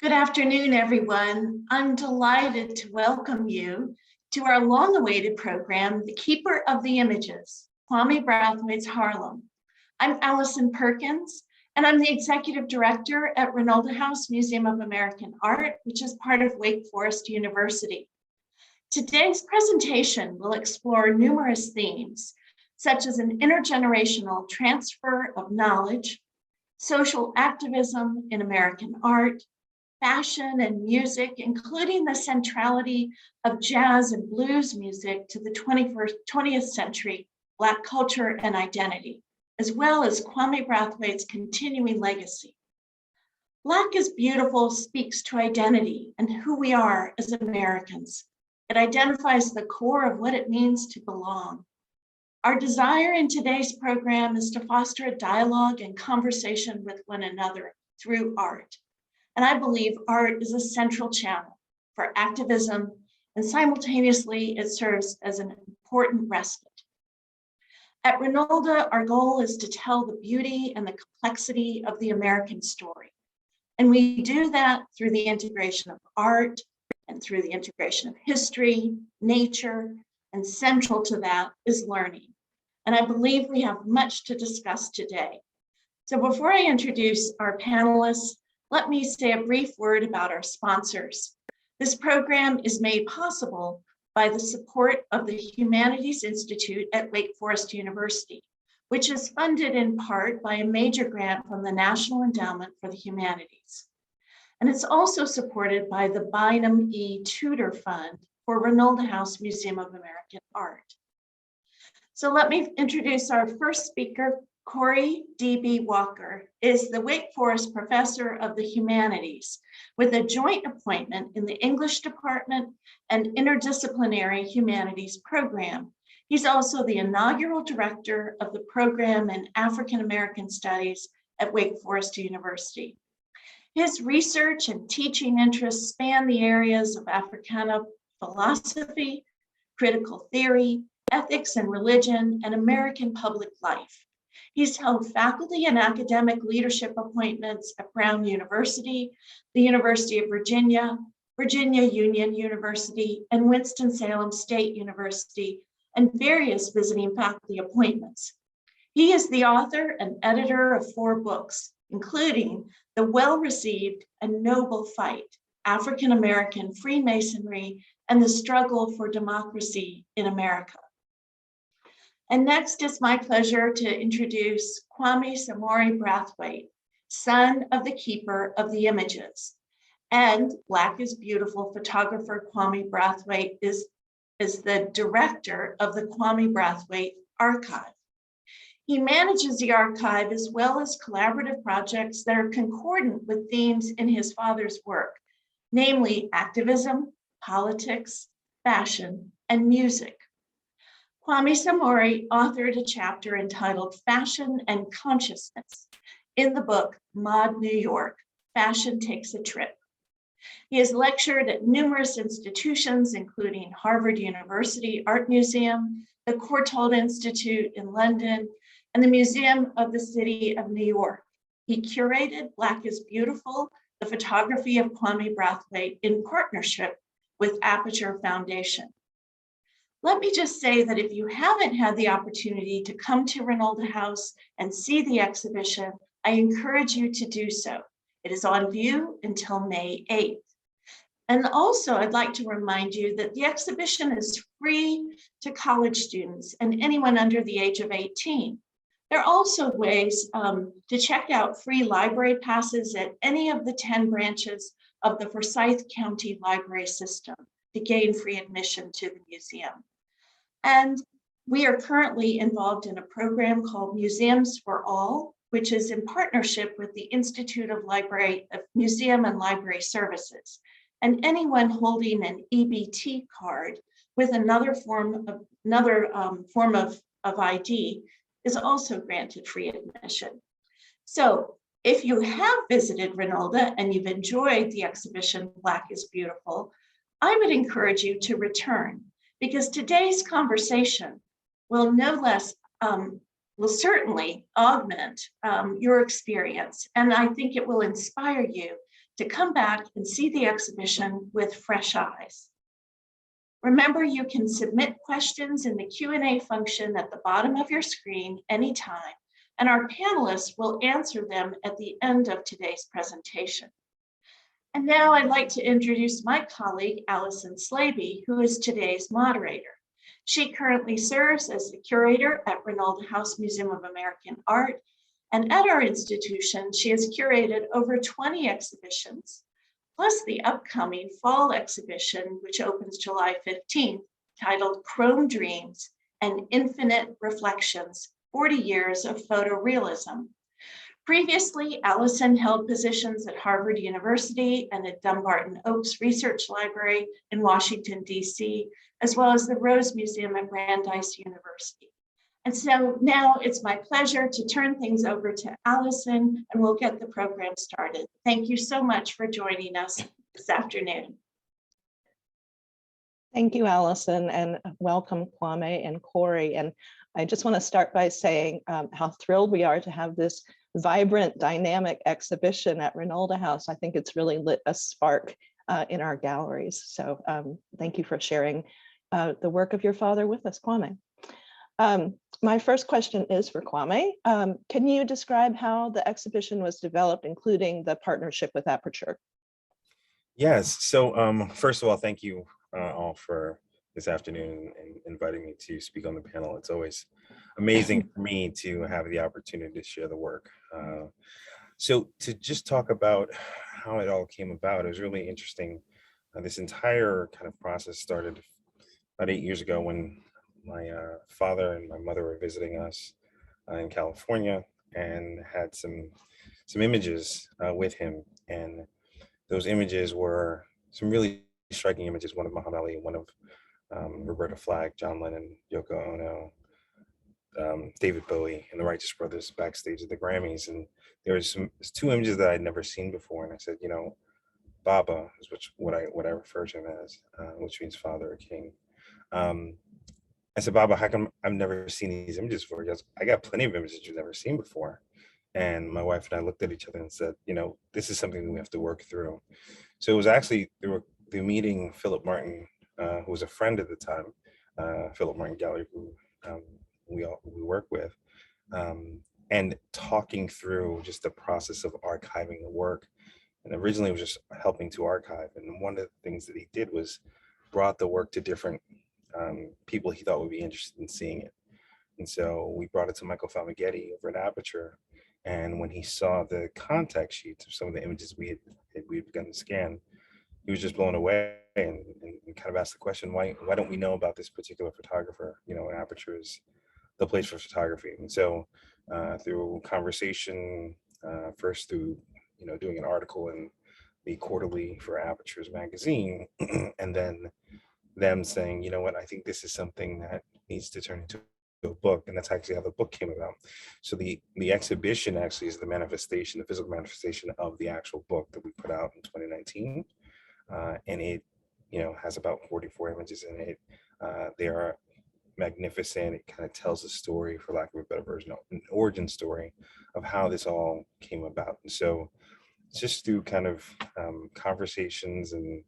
Good afternoon, everyone. I'm delighted to welcome you to our long-awaited program, The Keeper of the Images, Kwame Brathwaite's Harlem. I'm Allison Perkins, and I'm the Executive Director at Reynolda House Museum of American Art, which is part of Wake Forest University. Today's presentation will explore numerous themes, such as an intergenerational transfer of knowledge, social activism in American art, fashion and music, including the centrality of jazz and blues music to the 20th century Black culture and identity, as well as Kwame Brathwaite's continuing legacy. Black is Beautiful speaks to identity and who we are as Americans. It identifies the core of what it means to belong. Our desire in today's program is to foster a dialogue and conversation with one another through art. And I believe art is a central channel for activism, and simultaneously it serves as an important respite. At Reynolda, our goal is to tell the beauty and the complexity of the American story. And we do that through the integration of art and through the integration of history, nature, and central to that is learning. And I believe we have much to discuss today. So before I introduce our panelists, let me say a brief word about our sponsors. This program is made possible by the support of the Humanities Institute at Wake Forest University, which is funded in part by a major grant from the National Endowment for the Humanities. And it's also supported by the Bynum E. Tudor Fund for Reynolda House Museum of American Art. So let me introduce our first speaker. Corey D.B. Walker is the Wake Forest Professor of the Humanities with a joint appointment in the English Department and Interdisciplinary Humanities Program. He's also the inaugural director of the program in African American Studies at Wake Forest University. His research and teaching interests span the areas of Africana philosophy, critical theory, ethics and religion, and American public life. He's held faculty and academic leadership appointments at Brown University, the University of Virginia, Virginia Union University, and Winston-Salem State University, and various visiting faculty appointments. He is the author and editor of 4 books, including The Well-Received and Noble Fight, African American Freemasonry and the Struggle for Democracy in America. And next, it's my pleasure to introduce Kwame Brathwaite, son of the Keeper of the Images. And Black is Beautiful photographer Kwame Brathwaite is the director of the Kwame Brathwaite Archive. He manages the archive as well as collaborative projects that are concordant with themes in his father's work, namely activism, politics, fashion, and music. Kwame authored a chapter entitled Fashion and Consciousness in the book Mod New York, Fashion Takes a Trip. He has lectured at numerous institutions, including Harvard University Art Museum, the Courtauld Institute in London, and the Museum of the City of New York. He curated Black is Beautiful, the photography of Kwame Brathwaite in partnership with Aperture Foundation. Let me just say that if you haven't had the opportunity to come to Reynolda House and see the exhibition, I encourage you to do so. It is on view until May 8th. And also, I'd like to remind you that the exhibition is free to college students and anyone under the age of 18. There are also ways to check out free library passes at any of the 10 branches of the Forsyth County Library System to gain free admission to the museum. And we are currently involved in a program called Museums for All, which is in partnership with the Institute of Museum and Library Services. And anyone holding an EBT card with another form of ID is also granted free admission. So if you have visited Reynolda and you've enjoyed the exhibition Black is Beautiful, I would encourage you to return, because today's conversation will will certainly augment your experience. And I think it will inspire you to come back and see the exhibition with fresh eyes. Remember, you can submit questions in the Q&A function at the bottom of your screen anytime, and our panelists will answer them at the end of today's presentation. And now I'd like to introduce my colleague, Allison Slaby, who is today's moderator. She currently serves as the curator at Reynolda House Museum of American Art, and at our institution, she has curated over 20 exhibitions, plus the upcoming fall exhibition, which opens July 15th, titled Chrome Dreams and Infinite Reflections, 40 Years of Photorealism. Previously, Allison held positions at Harvard University and at Dumbarton Oaks Research Library in Washington, D.C., as well as the Rose Museum at Brandeis University. And so now it's my pleasure to turn things over to Allison, and we'll get the program started. Thank you so much for joining us this afternoon. Thank you, Allison, and welcome Kwame and Corey. And I just want to start by saying how thrilled we are to have this vibrant, dynamic exhibition at Reynolda House. I think it's really lit a spark in our galleries. So thank you for sharing the work of your father with us, Kwame. My first question is for Kwame. Can you describe how the exhibition was developed, including the partnership with Aperture? Yes, so first of all, thank you all for this afternoon and inviting me to speak on the panel. It's always amazing for me to have the opportunity to share the work. So to just talk about how it all came about, it was really interesting. This entire kind of process started about 8 years ago when my father and my mother were visiting us in California and had some images with him. And those images were some really striking images, one of Muhammad Ali, one of Roberta Flack, John Lennon, Yoko Ono, David Bowie, and the Righteous Brothers backstage at the Grammys. And there was two images that I'd never seen before. And I said, you know, Baba is what I refer to him as, which means father or king. I said, Baba, how come I've never seen these images before? He goes, I got plenty of images you've never seen before. And my wife and I looked at each other and said, you know, this is something that we have to work through. So it was actually through meeting Philip Martin, who was a friend at the time, Philip Martin Gallery, who we work with, and talking through just the process of archiving the work. And originally it was just helping to archive. And one of the things that he did was brought the work to different people he thought would be interested in seeing it. And so we brought it to Michael Falmaghetti over at Aperture. And when he saw the contact sheets of some of the images we had begun to scan, he was just blown away and kind of asked the question, why don't we know about this particular photographer? You know, Aperture is the place for photography. And so through conversation, first through, you know, doing an article in the quarterly for Aperture's magazine, and then them saying, you know what, I think this is something that needs to turn into a book. And that's actually how the book came about. So the exhibition actually is the manifestation, the physical manifestation of the actual book that we put out in 2019. And it, you know, has about 44 images in it. They are magnificent. It kind of tells a story, for lack of a better version, an origin story of how this all came about. And so it's just through kind of conversations and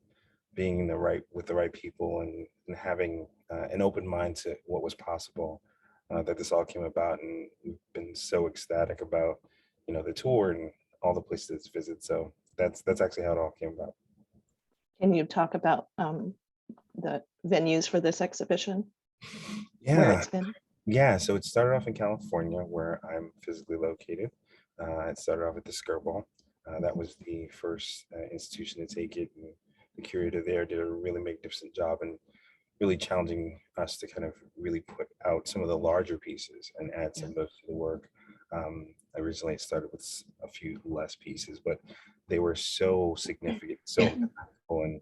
being with the right people and having an open mind to what was possible, that this all came about. And we've been so ecstatic about, you know, the tour and all the places it's visited. So that's actually how it all came about. Can you talk about the venues for this exhibition? Yeah. Where it's been? Yeah, so it started off in California, where I'm physically located. It started off at the Skirball. That was the first institution to take it. And the curator there did a really magnificent job and really challenging us to kind of really put out some of the larger pieces and add some of those to the work. Originally, it started with a few less pieces, but they were so significant, so impactful. And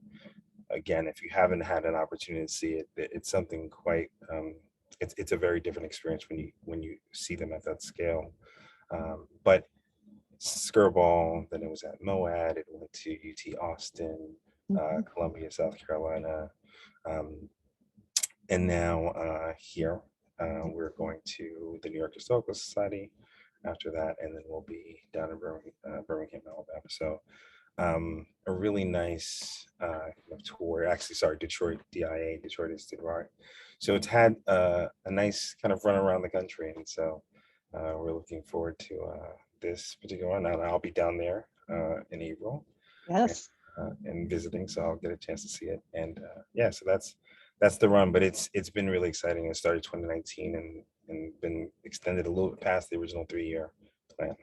again, if you haven't had an opportunity to see it, it's something quite, it's a very different experience when you see them at that scale. But Skirball, then it was at MOAD, it went to UT Austin, Columbia, South Carolina, and now here we're going to the New York Historical Society after that, and then we'll be down in Birmingham, Alabama. So a really nice tour. Actually, sorry, Detroit, DIA, Detroit Institute of Art. So it's had a nice kind of run around the country, and so we're looking forward to this particular one. And I'll be down there in April Yes. and visiting, so I'll get a chance to see it. And yeah, so that's the run. But it's been really exciting. It started 2019 and been extended a little bit past the original 3-year plan.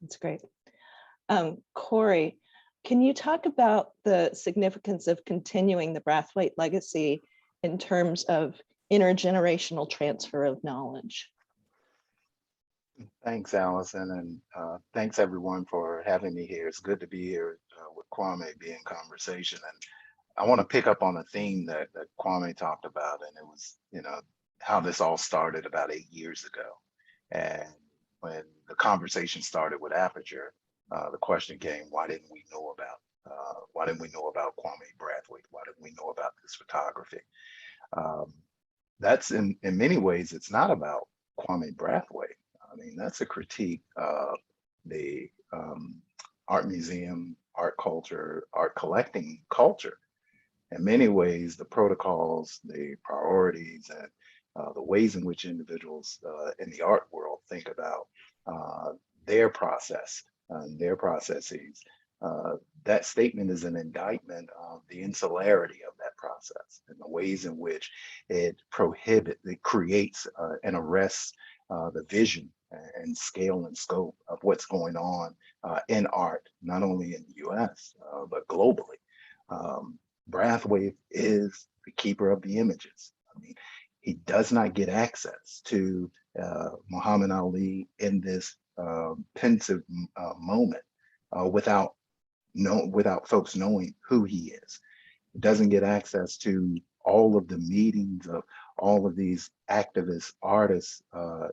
That's great. Corey, can you talk about the significance of continuing the Brathwaite legacy in terms of intergenerational transfer of knowledge? Thanks, Allison, and thanks everyone for having me here. It's good to be here with Kwame, be in conversation. And I want to pick up on a theme that Kwame talked about, and it was, how this all started about 8 years ago. And when the conversation started with Aperture, the question came, why didn't we know about Kwame Brathwaite? Why didn't we know about this photography? That's in many ways, it's not about Kwame Brathwaite. I mean, that's a critique of the art museum, art culture, art collecting culture. In many ways, the protocols, the priorities, and the ways in which individuals in the art world think about their process, their processes. That statement is an indictment of the insularity of that process and the ways in which it creates and arrests the vision and scale and scope of what's going on in art, not only in the US, but globally. Brathwaite is the keeper of the images. I mean, he does not get access to Muhammad Ali in this pensive moment without folks knowing who he is. He doesn't get access to all of the meetings of all of these activists, artists,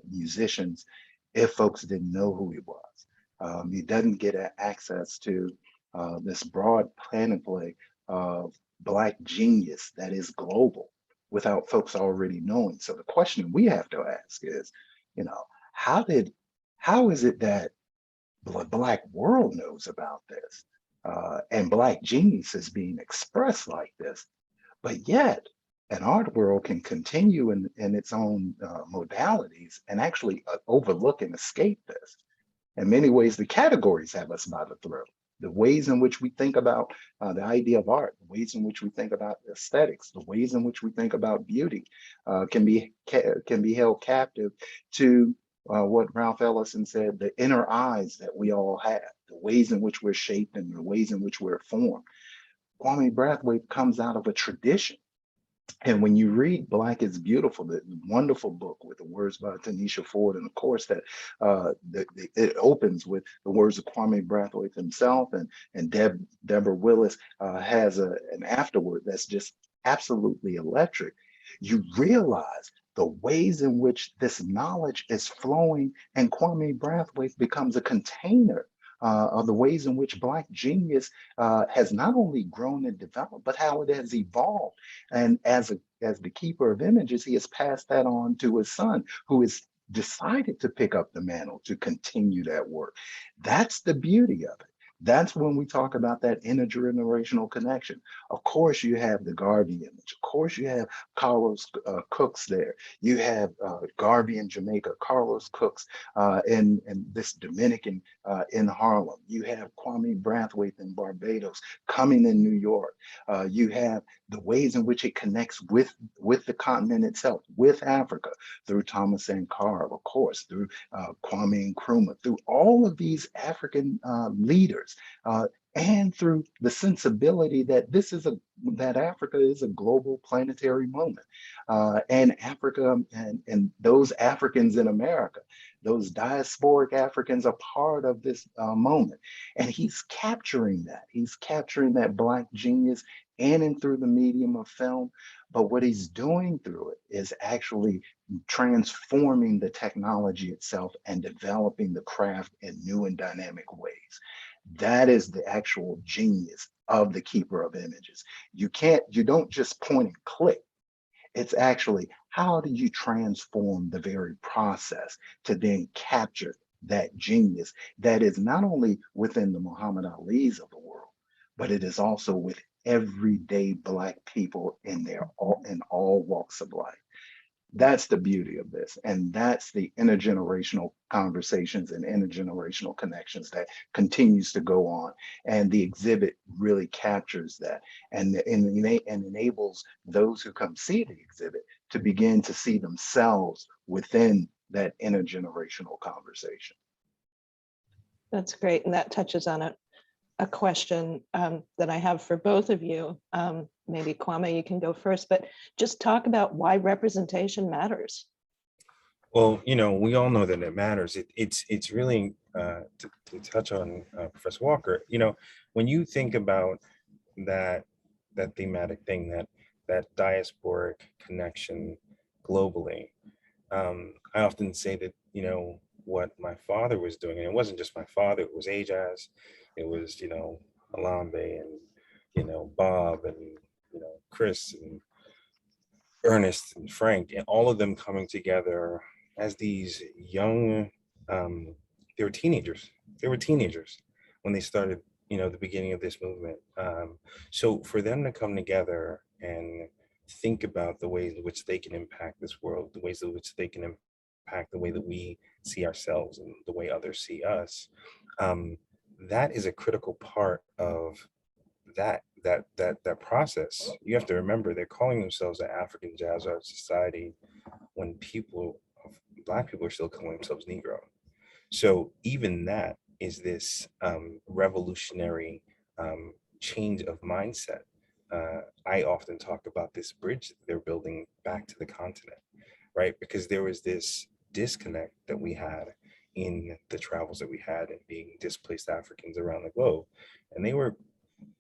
musicians, if folks didn't know who he was. He doesn't get access to this broad panoply of Black genius that is global without folks already knowing. So the question we have to ask is, how is it that the Black world knows about this and Black genius is being expressed like this, but yet an art world can continue in its own modalities and actually overlook and escape this? In many ways, the categories have us by the throat. The ways in which we think about the idea of art, the ways in which we think about aesthetics, the ways in which we think about beauty can be held captive to what Ralph Ellison said, the inner eyes that we all have, the ways in which we're shaped and the ways in which we're formed. Kwame Brathwaite comes out of a tradition. And when you read Black is Beautiful, the wonderful book with the words by Tanisha Ford, and of course that it opens with the words of Kwame Brathwaite himself, and Deborah Willis has an afterword that's just absolutely electric. You realize the ways in which this knowledge is flowing, and Kwame Brathwaite becomes a container of the ways in which Black genius has not only grown and developed, but how it has evolved. And as the keeper of images, he has passed that on to his son, who has decided to pick up the mantle to continue that work. That's the beauty of it. That's when we talk about that intergenerational connection. Of course, you have the Garvey image. Of course, you have Carlos Cooks there. You have Garvey in Jamaica, Carlos Cooks in this Dominican in Harlem. You have Kwame Brathwaite in Barbados coming in New York. You have the ways in which it connects with the continent itself, with Africa, through Thomas Sankara, of course, through Kwame Nkrumah, through all of these African leaders. And through the sensibility that that Africa is a global planetary moment, and Africa and those Africans in America, those diasporic Africans are part of this moment, and he's capturing that. He's capturing that Black genius in and through the medium of film, but what he's doing through it is actually transforming the technology itself and developing the craft in new and dynamic ways. That is the actual genius of the keeper of images. You don't just point and click. It's actually, how do you transform the very process to then capture that genius that is not only within the Muhammad Ali's of the world, but it is also with everyday Black people in all walks of life. That's the beauty of this. And that's the intergenerational conversations and intergenerational connections that continues to go on. And the exhibit really captures that and enables those who come see the exhibit to begin to see themselves within that intergenerational conversation. That's great. And that touches on a question that I have for both of you. Maybe Kwame, you can go first, but just talk about why representation matters. Well, we all know that it matters. It's really to touch on Professor Walker. When you think about that thematic thing, that diasporic connection globally, I often say that what my father was doing, and it wasn't just my father. It was Ajaz, it was Alambe, and Bob, and Chris, and Ernest, and Frank, and all of them coming together as these young, they were teenagers. They were teenagers when they started, the beginning of this movement. So for them to come together and think about the ways in which they can impact this world, the ways in which they can impact the way that we see ourselves and the way others see us, that is a critical part of that process. You have to remember, they're calling themselves the African Jazz Art Society when Black people are still calling themselves Negro. So even that is this revolutionary change of mindset. I often talk about this bridge that they're building back to the continent, right? Because there was this disconnect that we had in the travels that we had and being displaced Africans around the globe. And they were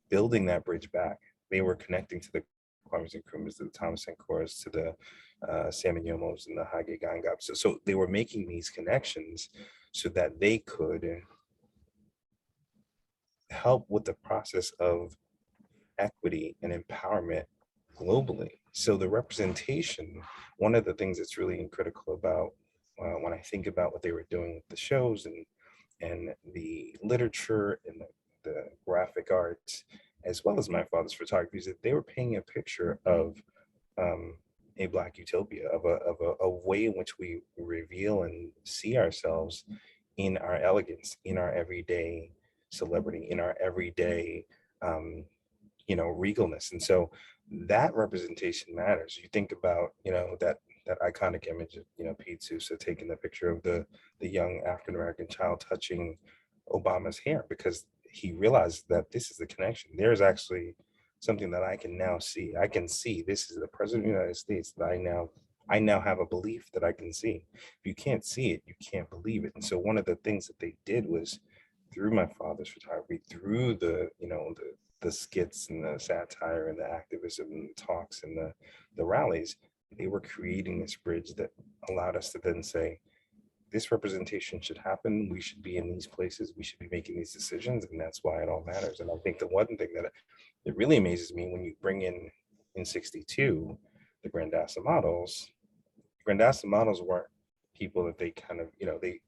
building that bridge back. They were connecting to the Kwames Nkrumahs, to the Thomas Sankoras, to the Sammy Yomos and the Hage Gangabs. So they were making these connections so that they could help with the process of equity and empowerment globally. So the representation, one of the things that's really critical about when I think about what they were doing with the shows and the literature and the graphic arts, as well as my father's photography, is that they were painting a picture of a Black utopia, of a way in which we reveal and see ourselves in our elegance, in our everyday celebrity, in our everyday regalness. And so that representation matters. You think about that iconic image of Pete Sousa taking the picture of the young African American child touching Obama's hair, because he realized that this is the connection. There's actually something that I can now see. I can see this is the president of the United States that I now have a belief that I can see. If you can't see it, you can't believe it. And so one of the things that they did was, through my father's photography, through the skits and the satire and the activism and the talks and the rallies, they were creating this bridge that allowed us to then say, this representation should happen. We should be in these places. We should be making these decisions. And that's why it all matters. And I think the one thing that it really amazes me when you bring in 62, the Grandassa models weren't people that they kind of,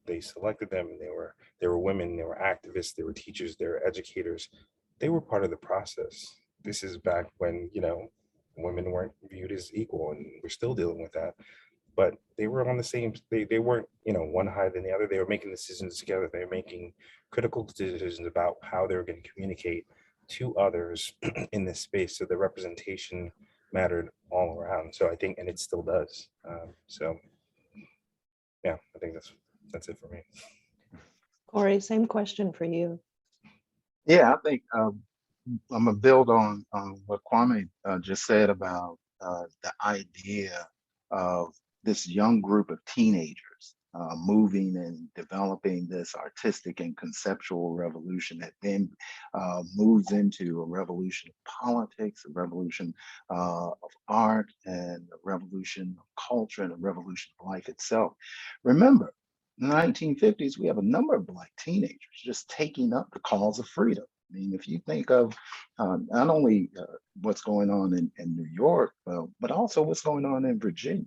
they selected them, and they were women, they were activists, they were teachers, they were educators. They were part of the process. This is back when, women weren't viewed as equal, and we're still dealing with that. But they were on the same, they weren't, one higher than the other. They were making decisions together. They were making critical decisions about how they were going to communicate to others in this space. So the representation mattered all around. So I think, and it still does. So yeah, I think that's it for me. Corey, same question for you. Yeah, I think I'm gonna build on what Kwame just said about the idea of this young group of teenagers moving and developing this artistic and conceptual revolution that then moves into a revolution of politics, a revolution of art, and a revolution of culture, and a revolution of life itself. Remember, in the 1950s, we have a number of Black teenagers just taking up the cause of freedom. I mean, if you think of not only what's going on in New York, but also what's going on in Virginia.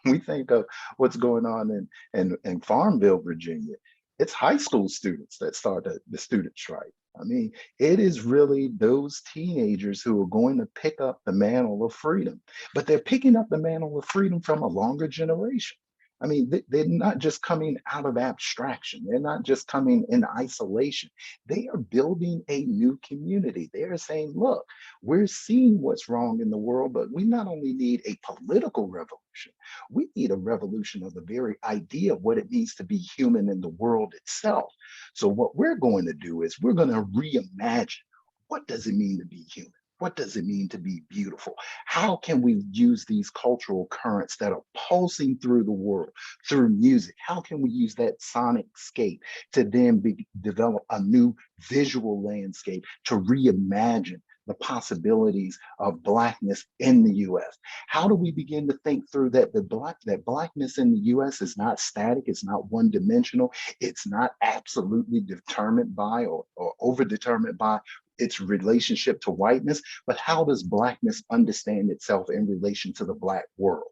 We think of what's going on in Farmville, Virginia. it's high school students that start the student strike. I mean, it is really those teenagers who are going to pick up the mantle of freedom, but they're picking up the mantle of freedom from a longer generation. I mean, they're not just coming out of abstraction. They're not just coming in isolation. They are building a new community. They are saying, look, we're seeing what's wrong in the world, but we not only need a political revolution, we need a revolution of the very idea of what it means to be human in the world itself. So what we're going to do is we're going to reimagine, what does it mean to be human? What does it mean to be beautiful? How can we use these cultural currents that are pulsing through the world, through music? How can we use that sonic scape to then develop a new visual landscape to reimagine the possibilities of Blackness in the US? How do we begin to think through that Blackness in the US is not static, it's not one dimensional, it's not absolutely determined by or over-determined by its relationship to whiteness, but how does Blackness understand itself in relation to the Black world?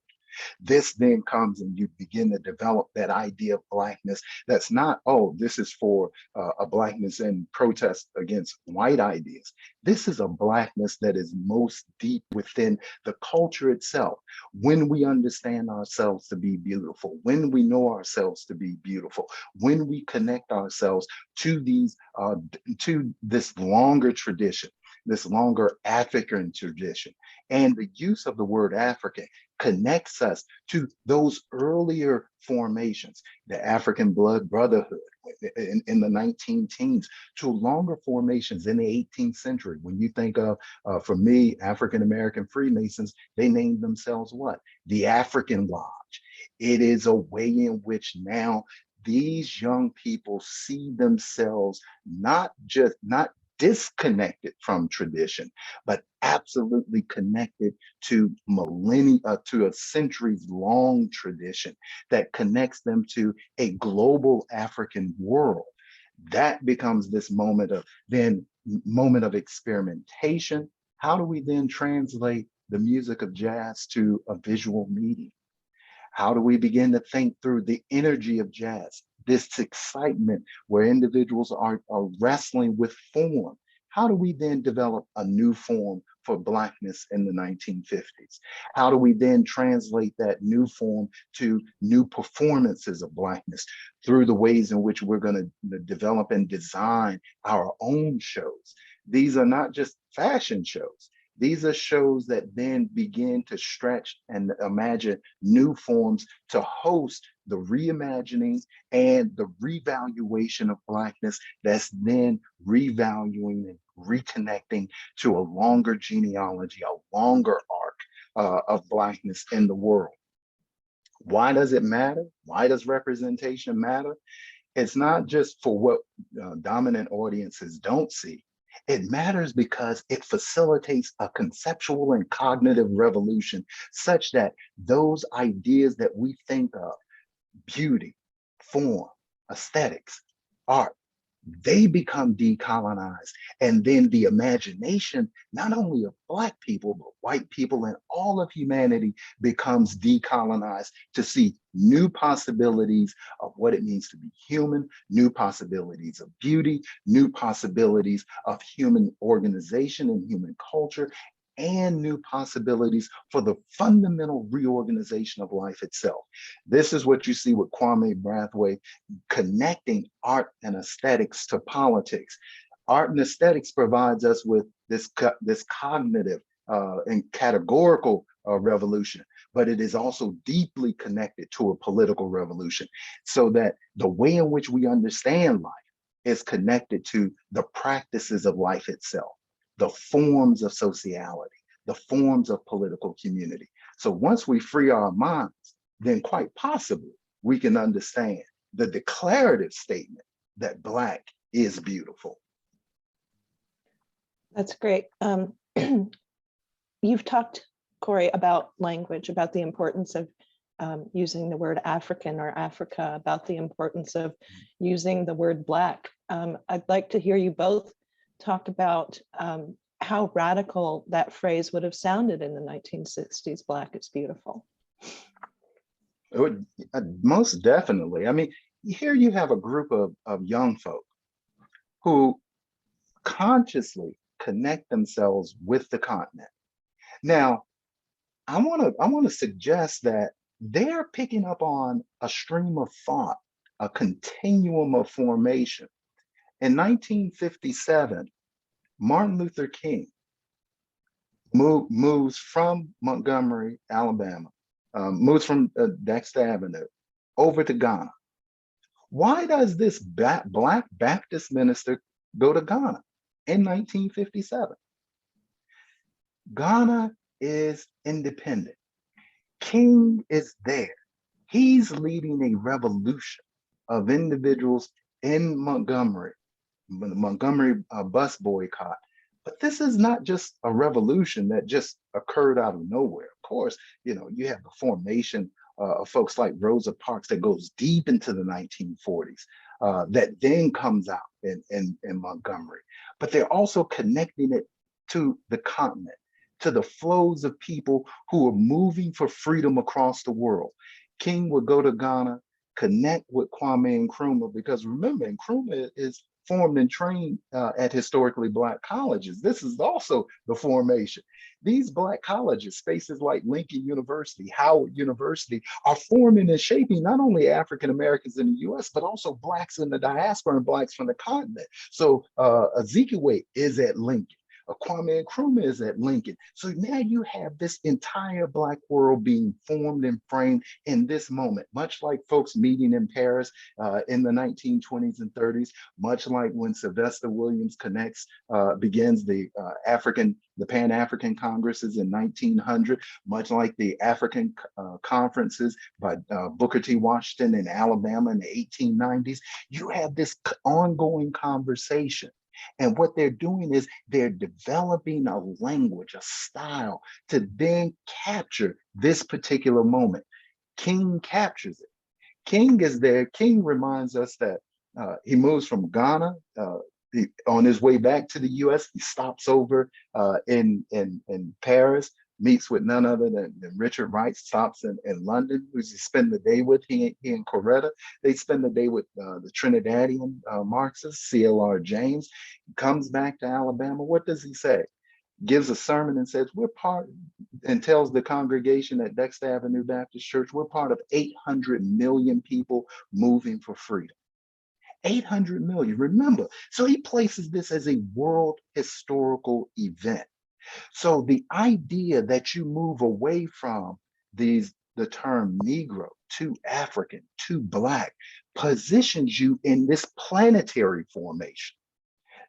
This then comes and you begin to develop that idea of Blackness that's not, oh, this is for a Blackness in protest against white ideas. This is a Blackness that is most deep within the culture itself. When we understand ourselves to be beautiful, when we know ourselves to be beautiful, when we connect ourselves to to this longer tradition, this longer African tradition, and the use of the word African connects us to those earlier formations, the African Blood Brotherhood in the 19 teens, to longer formations in the 18th century. When you think of, for me, African American Freemasons, they named themselves what? The African Lodge. It is a way in which now these young people see themselves not disconnected from tradition, but absolutely connected to to a centuries-long tradition that connects them to a global African world. That becomes this moment of experimentation. How do we then translate the music of jazz to a visual medium? How do we begin to think through the energy of jazz, this excitement where individuals are wrestling with form? How do we then develop a new form for Blackness in the 1950s? How do we then translate that new form to new performances of Blackness through the ways in which we're going to develop and design our own shows? These are not just fashion shows. These are shows that then begin to stretch and imagine new forms to host the reimagining and the revaluation of Blackness that's then revaluing and reconnecting to a longer genealogy, a longer arc of Blackness in the world. Why does it matter? Why does representation matter? It's not just for what dominant audiences don't see. It matters because it facilitates a conceptual and cognitive revolution such that those ideas that we think of, beauty, form, aesthetics, art, they become decolonized. And then the imagination, not only of Black people, but white people and all of humanity becomes decolonized to see new possibilities of what it means to be human, new possibilities of beauty, new possibilities of human organization and human culture, and new possibilities for the fundamental reorganization of life itself. This is what you see with Kwame Brathwaite, connecting art and aesthetics to politics. Art and aesthetics provides us with this cognitive and categorical revolution, but it is also deeply connected to a political revolution, so that the way in which we understand life is connected to the practices of life itself, the forms of sociality, the forms of political community. So once we free our minds, then quite possibly we can understand the declarative statement that Black is beautiful. That's great. You've talked, Corey, about language, about the importance of using the word African or Africa, about the importance of using the word Black. I'd like to hear you both talk about how radical that phrase would have sounded in the 1960s, Black is beautiful. Most definitely. I mean, here you have a group of young folk who consciously connect themselves with the continent. Now, I want to suggest that they're picking up on a stream of thought, a continuum of formation. In 1957, Martin Luther King moves from Montgomery, Alabama, moves from Dexter Avenue over to Ghana. Why does this Black Baptist minister go to Ghana in 1957? Ghana is independent. King is there. He's leading a revolution of individuals in Montgomery, the Montgomery bus boycott. But this is not just a revolution that just occurred out of nowhere. Of course, you have the formation of folks like Rosa Parks that goes deep into the 1940s, that then comes out in Montgomery. But they're also connecting it to the continent, to the flows of people who are moving for freedom across the world. King would go to Ghana, connect with Kwame Nkrumah, because remember, Nkrumah is formed and trained at historically Black colleges. This is also the formation. These Black colleges, spaces like Lincoln University, Howard University, are forming and shaping not only African Americans in the US, but also Blacks in the diaspora and Blacks from the continent. So Ezekiel is at Lincoln. Kwame Nkrumah is at Lincoln. So now you have this entire Black world being formed and framed in this moment, much like folks meeting in Paris in the 1920s and 30s, much like when Sylvester Williams begins the Pan-African Congresses in 1900, much like the African conferences by Booker T. Washington in Alabama in the 1890s. You have this ongoing conversation. And what they're doing is they're developing a language, a style to then capture this particular moment. King captures it. King is there. King reminds us that he moves from Ghana. On his way back to the US, he stops over in Paris, meets with none other than Richard Wright, stops in London, who he spend the day with, he and Coretta. They spend the day with the Trinidadian Marxists, C.L.R. James. He comes back to Alabama. What does he say? Gives a sermon and says, and tells the congregation at Dexter Avenue Baptist Church, we're part of 800 million people moving for freedom. 800 million, remember. So he places this as a world historical event. So the idea that you move away from the term Negro to African to Black positions you in this planetary formation,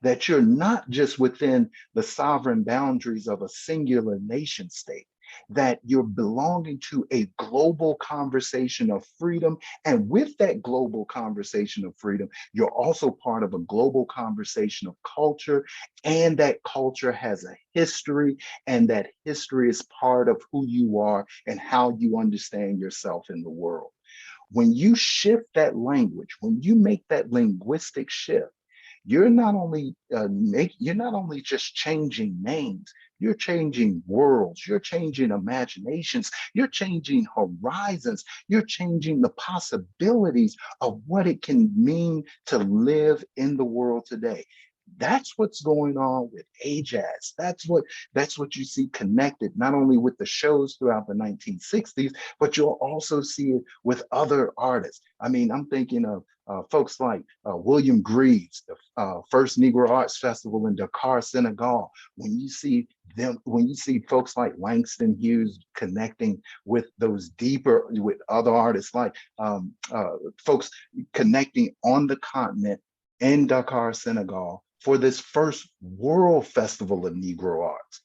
that you're not just within the sovereign boundaries of a singular nation state, that you're belonging to a global conversation of freedom. And with that global conversation of freedom, you're also part of a global conversation of culture. And that culture has a history, and that history is part of who you are and how you understand yourself in the world. When you shift that language, when you make that linguistic shift, you're not only just changing names, you're changing worlds, you're changing imaginations, you're changing horizons, you're changing the possibilities of what it can mean to live in the world today. That's what's going on with Ajaz. That's what you see connected, not only with the shows throughout the 1960s, but you'll also see it with other artists. I mean, I'm thinking of folks like William Greaves, the first Negro Arts Festival in Dakar, Senegal. When you see folks like Langston Hughes connecting with with other artists, like folks connecting on the continent in Dakar, Senegal, for this first World Festival of Negro Arts.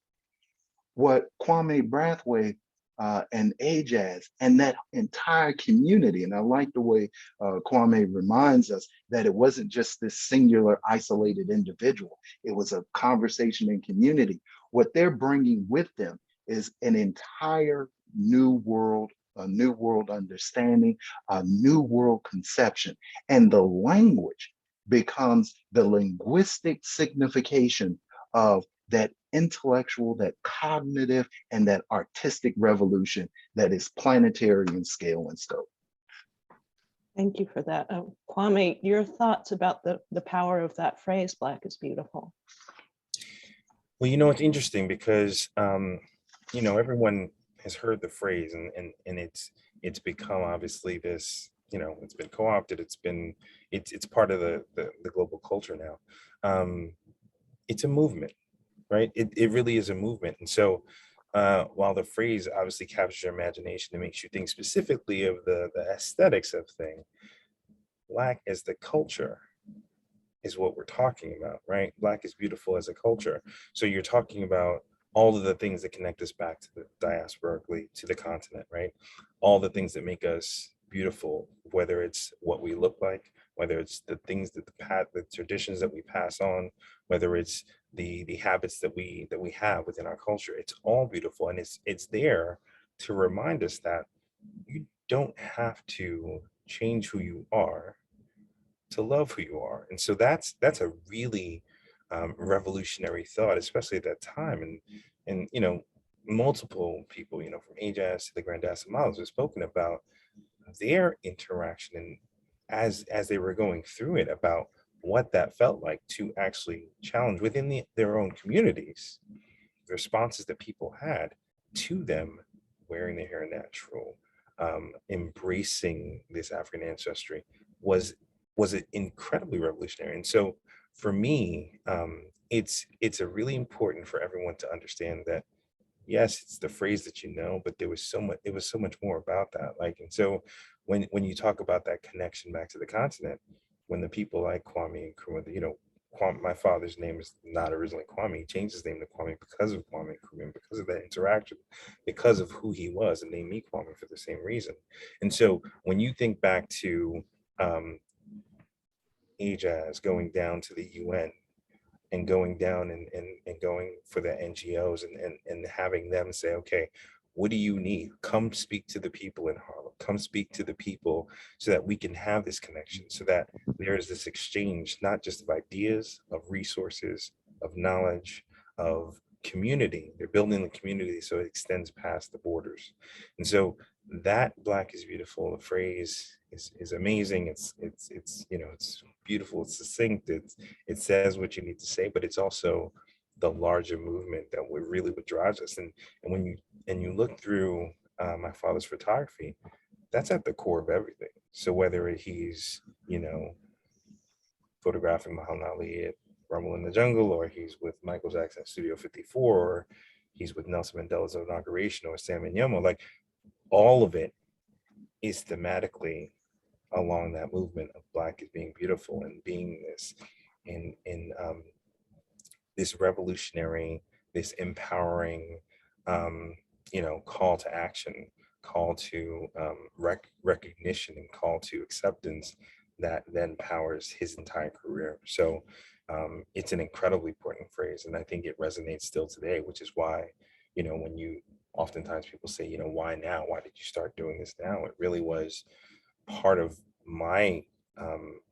What Kwame Brathwaite and Ajaz and that entire community, and I like the way Kwame reminds us that it wasn't just this singular isolated individual, it was a conversation and community. What they're bringing with them is an entire new world, a new world understanding, a new world conception, and the language becomes the linguistic signification of that intellectual, that cognitive, and that artistic revolution that is planetary in scale and scope. Thank you for that. Kwame, your thoughts about the power of that phrase, Black is beautiful. Well, you know, it's interesting because, you know, everyone has heard the phrase and it's become obviously this, you know, it's been co-opted. It's part of the global culture now. It's a movement, right? It really is a movement. And so while the phrase obviously captures your imagination and makes you think specifically of the aesthetics of things, Black as the culture is what we're talking about, right? Black is beautiful as a culture. So you're talking about all of the things that connect us back to the diasporically, to the continent, right? All the things that make us beautiful, whether it's what we look like, whether it's the things that the traditions that we pass on, whether it's the habits that we have within our culture. It's all beautiful, and it's there to remind us that you don't have to change who you are to love who you are. And so that's a really revolutionary thought, especially at that time. And you know, multiple people, you know, from Ajas to the Grandassa models have spoken about their interaction and as they were going through it, about what that felt like to actually challenge within their own communities, the responses that people had to them wearing their hair natural, embracing this African ancestry was was incredibly revolutionary. And so for me, it's a really important for everyone to understand that yes, it's the phrase that you know, but there was so much, it was so much more about that. Like, and so when you talk about that connection back to the continent, when the people like Kwame and Nkrumah, you know, Kwame, my father's name is not originally Kwame. He changed his name to Kwame because of Kwame Nkrumah, because of that interaction, because of who he was, and named me Kwame for the same reason. And so when you think back to Ajaz going down to the UN and going down and going for the NGOs and having them say, okay, what do you need? Come speak to the people in Harlem. Come speak to the people so that we can have this connection, so that there is this exchange, not just of ideas, of resources, of knowledge, of community. They're building the community so it extends past the borders. And so that Black is beautiful, the phrase is amazing. It's you know, it's beautiful, it's succinct, it says what you need to say, but it's also the larger movement that really what drives us. And when you look through my father's photography, that's at the core of everything. So whether he's, you know, photographing Muhammad Ali at Rumble in the Jungle, or he's with Michael Jackson at Studio 54, or he's with Nelson Mandela's inauguration, or Sam and Yomo, like all of it is thematically along that movement of Black as being beautiful and being this in this revolutionary, this empowering, you know, call to action, call to recognition, and call to acceptance that then powers his entire career. So it's an incredibly important phrase, and I think it resonates still today, which is why, you know, when you oftentimes people say, you know, why now? Why did you start doing this now? It really was part of my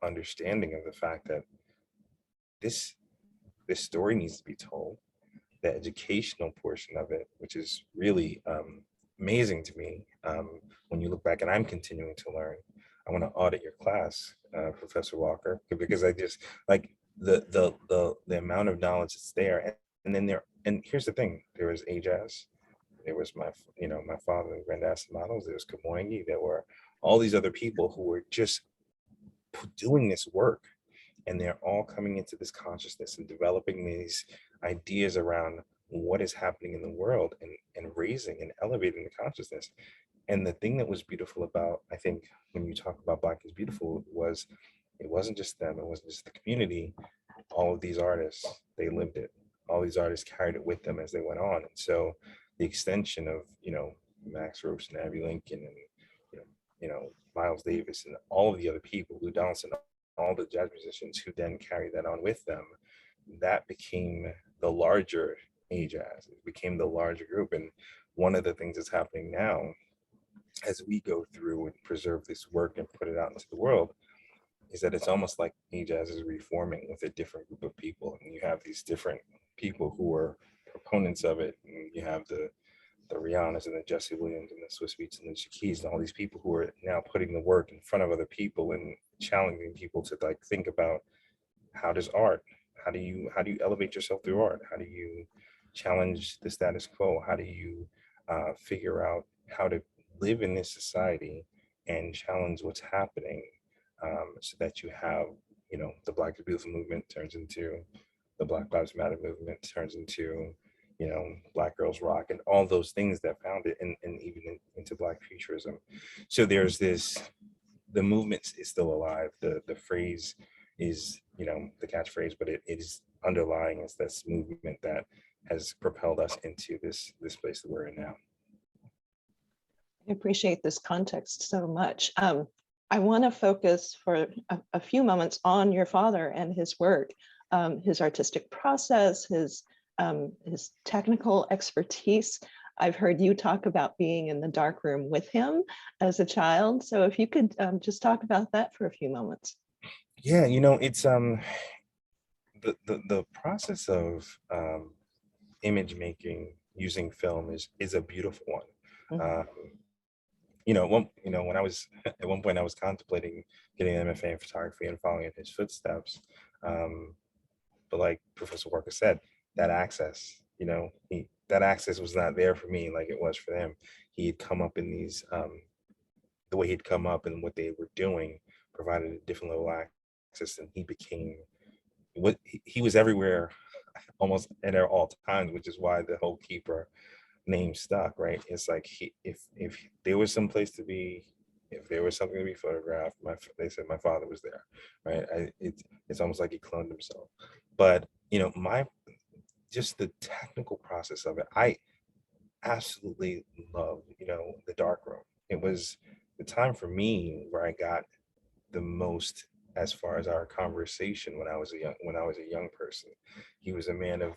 understanding of the fact that this this story needs to be told. The educational portion of it, which is really amazing to me, when you look back, and I'm continuing to learn. I want to audit your class, Professor Walker, because I just like the amount of knowledge that's there. And then and here's the thing: there was Ajaz, there was my, you know, my father and Grandassa models, there was Kamwangi, there were all these other people who were just doing this work, and they're all coming into this consciousness and developing these ideas around what is happening in the world, and raising and elevating the consciousness. And the thing that was beautiful about, I think, when you talk about Black is beautiful, was it wasn't just them, it wasn't just the community. All of these artists, they lived it. All these artists carried it with them as they went on. And so the extension of, you know, Max Roach and Abby Lincoln, and you know, Miles Davis, and all of the other people, Lou Donaldson, all the jazz musicians who then carried that on with them, that became the larger Ajaz. It became the larger group. And one of the things that's happening now, as we go through and preserve this work and put it out into the world, is that it's almost like Ajaz is reforming with a different group of people. And you have these different people who are proponents of it. And you have the the Rihannas and the Jesse Williams and the Swiss Beats and the Shakis and all these people who are now putting the work in front of other people and challenging people to like think about how does art, how do you elevate yourself through art? How do you challenge the status quo? How do you figure out how to live in this society and challenge what's happening, so that you have, the Black is Beautiful movement turns into the Black Lives Matter movement, turns into, Black Girls Rock and all those things that found it, and even into Black futurism. So there's this, the movement is still alive. The phrase is, the catchphrase, but it is underlying is this movement that has propelled us into this place that we're in now. I appreciate this context so much. I want to focus for a few moments on your father and his work, his artistic process, his technical expertise. I've heard you talk about being in the darkroom with him as a child. So if you could just talk about that for a few moments. Yeah, it's the process of image making using film is a beautiful one. When I was at one point I was contemplating getting an MFA in photography and following in his footsteps. But like Professor Walker said, that access, that access was not there for me like it was for them. He had come up in these, the way he'd come up and what they were doing provided a different level of access, and he became what he was everywhere, almost at all times, which is why the whole keeper name stuck, right? It's like if there was some place to be, if there was something to be photographed, they said my father was there, right? It's almost like he cloned himself. But just the technical process of it, I absolutely love, the darkroom. It was the time for me where I got the most as far as our conversation when I was a young person. He was a man of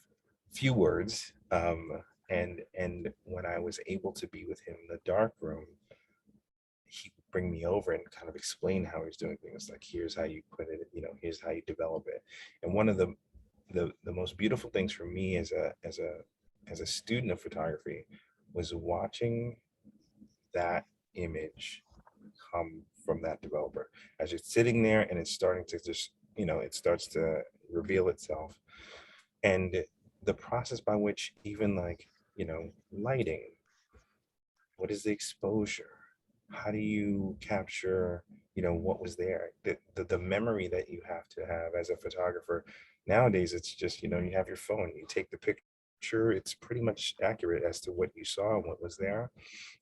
few words, and when I was able to be with him in the darkroom, he would bring me over and kind of explain how he's doing things. Like, here's how you put it, here's how you develop it. And one of the most beautiful things for me as a student of photography was watching that image come from that developer as you're sitting there and it's starting to just, it starts to reveal itself. And the process by which even like, lighting, what is the exposure? How do you capture, what was there? The memory that you have to have as a photographer. Nowadays, it's just, you have your phone, you take the picture, it's pretty much accurate as to what you saw and what was there.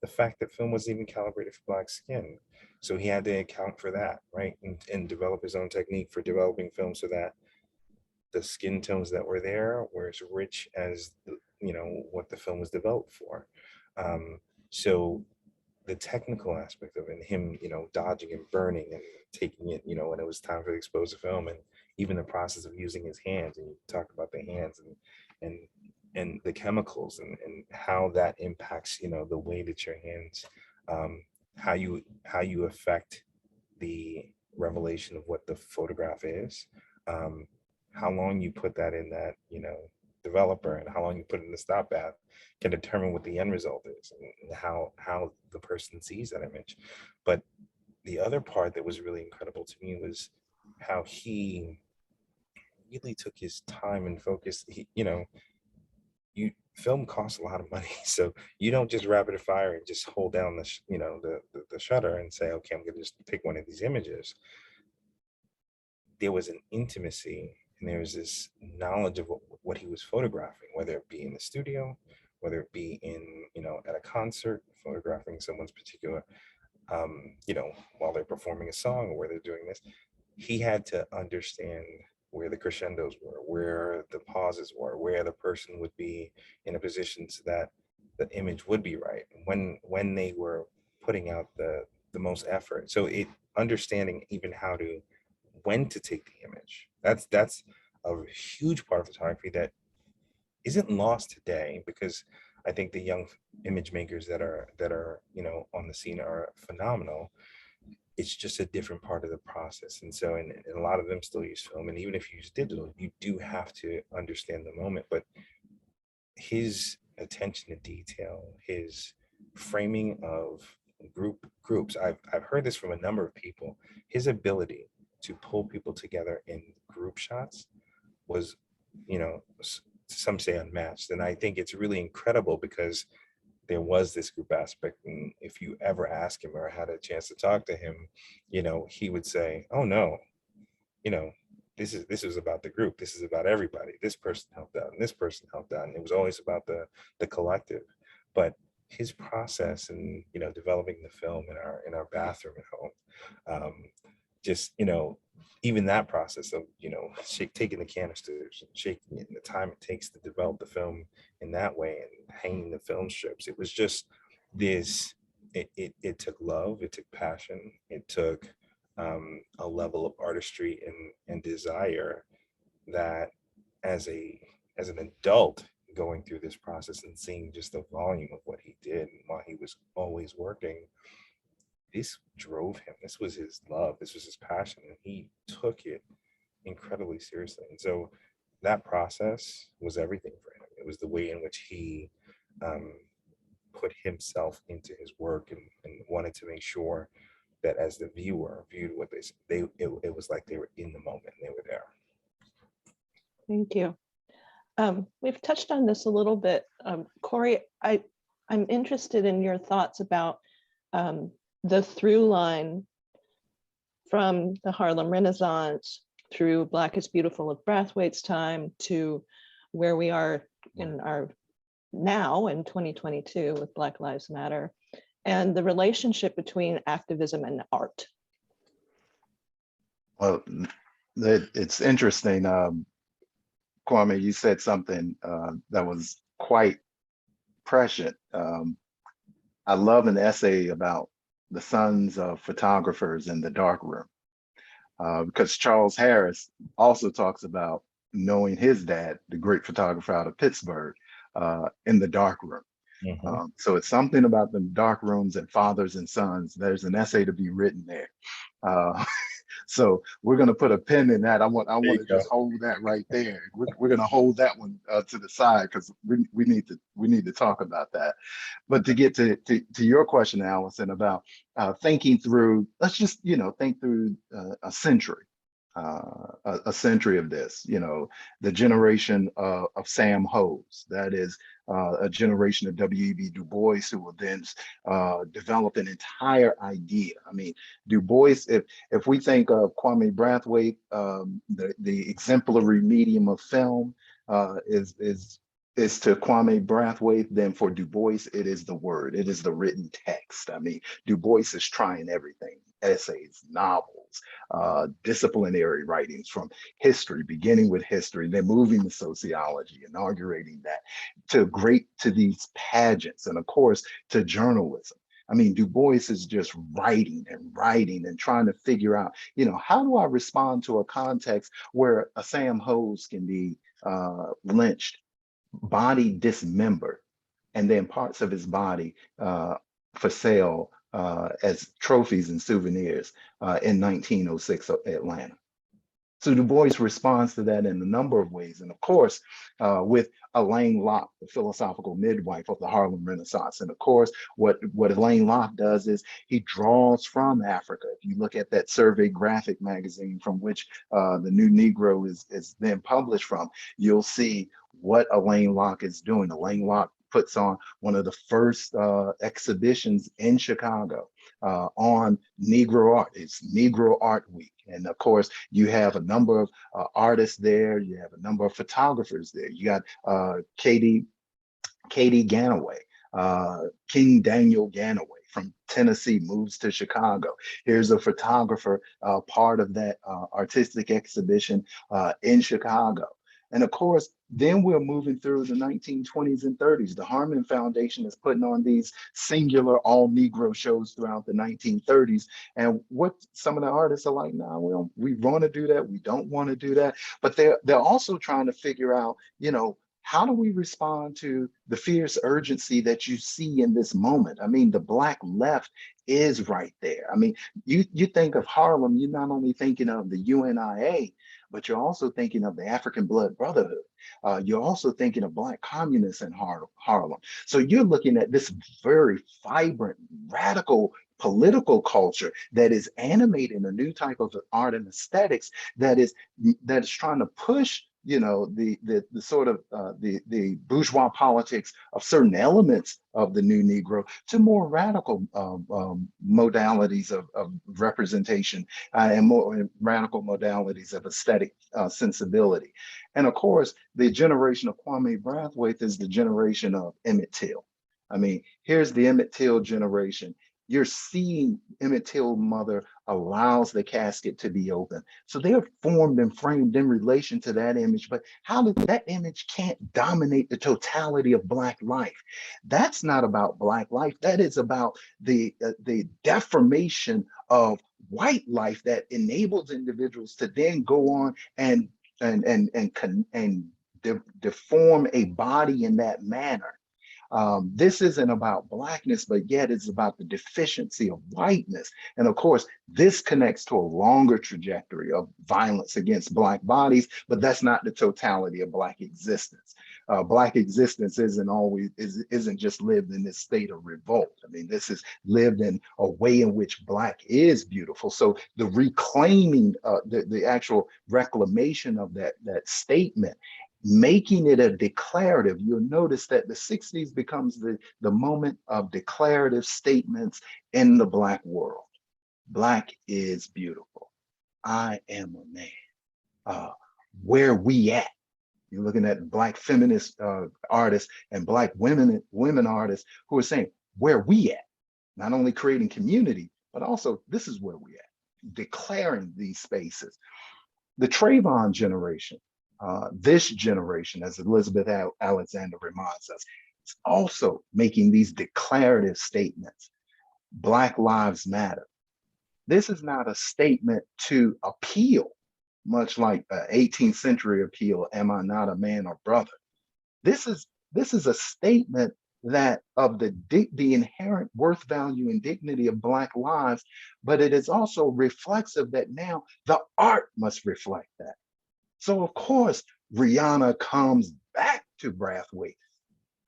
The fact that film wasn't even calibrated for Black skin. So he had to account for that, right? And develop his own technique for developing film so that the skin tones that were there were as rich as, what the film was developed for. So the technical aspect of it, and him, dodging and burning and taking it, when it was time for the exposed film, and even the process of using his hands, and you talk about the hands and the chemicals and how that impacts, the way that your hands, how you affect the revelation of what the photograph is, how long you put that in that, developer, and how long you put it in the stop bath can determine what the end result is and how the person sees that image. But the other part that was really incredible to me was how he really took his time and focus. Film costs a lot of money, so you don't just rapid fire and just hold down the shutter and say, okay, I'm gonna just pick one of these images. There was an intimacy and there was this knowledge of what he was photographing, whether it be in the studio, whether it be in, at a concert, photographing someone's particular, while they're performing a song or where they're doing this. He had to understand where the crescendos were, where the pauses were, where the person would be in a position so that the image would be right when they were putting out the most effort. So understanding even when to take the image. That's a huge part of photography that isn't lost today, because I think the young image makers that are on the scene are phenomenal. It's just a different part of the process. And so, and a lot of them still use film. And even if you use digital, you do have to understand the moment. But his attention to detail, his framing of groups. I've heard this from a number of people. His ability to pull people together in group shots was, you know, some say unmatched. And I think it's really incredible because there was this group aspect. And if you ever ask him or had a chance to talk to him, you know, he would say, oh no, you know, this is about the group. This is about everybody. This person helped out and this person helped out. And it was always about the collective. But his process and, you know, developing the film in our bathroom at home, just, you know, even that process of, you know, taking the canisters and shaking it and the time it takes to develop the film in that way and hanging the film strips, it was just this, it took love, it took passion, it took a level of artistry and desire that as an adult going through this process and seeing just the volume of what he did and while he was always working, this drove him. This was his love. This was his passion. And he took it incredibly seriously. And so that process was everything for him. It was the way in which he put himself into his work and wanted to make sure that as the viewer viewed what it was like they were in the moment, they were there. Thank you. We've touched on this a little bit. Corey, I'm interested in your thoughts about the through line from the Harlem Renaissance through Black is Beautiful of Brathwaite's time to where we are in our now in 2022 with Black Lives Matter, and the relationship between activism and art. Well, it's interesting. Kwame, you said something that was quite prescient. I love an essay about the sons of photographers in the darkroom, because Charles Harris also talks about knowing his dad, the great photographer out of Pittsburgh, in the darkroom. So it's something about the dark rooms and fathers and sons. There's an essay to be written there. So we're going to put a pin in that. I want to just hold that right there. We're going to hold that one to the side because we need to talk about that. But to get to your question, Allison, about thinking through, let's just think through a century of this. The generation of Sam Hose. That is a generation of W.E.B. Du Bois, who will then develop an entire idea. I mean, Du Bois, if we think of Kwame Brathwaite, the exemplary medium of film is to Kwame Brathwaite, then for Du Bois, it is the word, it is the written text. I mean, Du Bois is trying everything: essays, novels, disciplinary writings from history, beginning with history, then moving to sociology, inaugurating that, to these pageants, and of course, to journalism. I mean, Du Bois is just writing and trying to figure out, how do I respond to a context where a Sam Hose can be lynched, body dismembered, and then parts of his body for sale as trophies and souvenirs in 1906 Atlanta. So Du Bois responds to that in a number of ways. And of course, with Alain Locke, the philosophical midwife of the Harlem Renaissance. And of course, what Alain Locke does is he draws from Africa. If you look at that Survey Graphic magazine from which the New Negro is then published from, you'll see what Alain Locke is doing. Alain Locke puts on one of the first exhibitions in Chicago on Negro art. It's Negro Art Week. And of course, you have a number of artists there. You have a number of photographers there. You got Katie Ganaway, King Daniel Ganaway from Tennessee moves to Chicago. Here's a photographer, part of that artistic exhibition in Chicago. And of course, then we're moving through the 1920s and 30s. The Harmon Foundation is putting on these singular all Negro shows throughout the 1930s. And what some of the artists are like, nah, we want to do that. We don't want to do that. But they're also trying to figure out, how do we respond to the fierce urgency that you see in this moment? I mean, the Black left is right there. I mean, you think of Harlem, you're not only thinking of the UNIA, but you're also thinking of the African Blood Brotherhood. You're also thinking of Black communists in Harlem. So you're looking at this very vibrant, radical political culture that is animating a new type of art and aesthetics that is trying to push, you know, the sort of the bourgeois politics of certain elements of the new Negro to more radical modalities of representation and more radical modalities of aesthetic sensibility. And of course, the generation of Kwame Brathwaite is the generation of Emmett Till. I mean, here's the Emmett Till generation. You're seeing Emmett Till's mother allows the casket to be open. So they're formed and framed in relation to that image, but how did that image can't dominate the totality of Black life? That's not about Black life. That is about the deformation of white life that enables individuals to then go on and deform a body in that manner. This isn't about Blackness, but yet it's about the deficiency of whiteness. And of course, this connects to a longer trajectory of violence against Black bodies, but that's not the totality of Black existence. Black existence isn't just lived in this state of revolt. I mean, this is lived in a way in which Black is beautiful. So the reclaiming, the actual reclamation of that statement, making it a declarative, you'll notice that the 60s becomes the moment of declarative statements in the Black world. Black is beautiful. I am a man. Where we at? You're looking at Black feminist artists and Black women artists who are saying, where we at? Not only creating community, but also this is where we at, declaring these spaces. The Trayvon generation, this generation, as Elizabeth Alexander reminds us, is also making these declarative statements. Black Lives Matter. This is not a statement to appeal, much like the 18th century appeal, am I not a man or brother? This is a statement that of the inherent worth, value, and dignity of Black lives, but it is also reflexive that now the art must reflect that. So of course, Rihanna comes back to Brathwaite.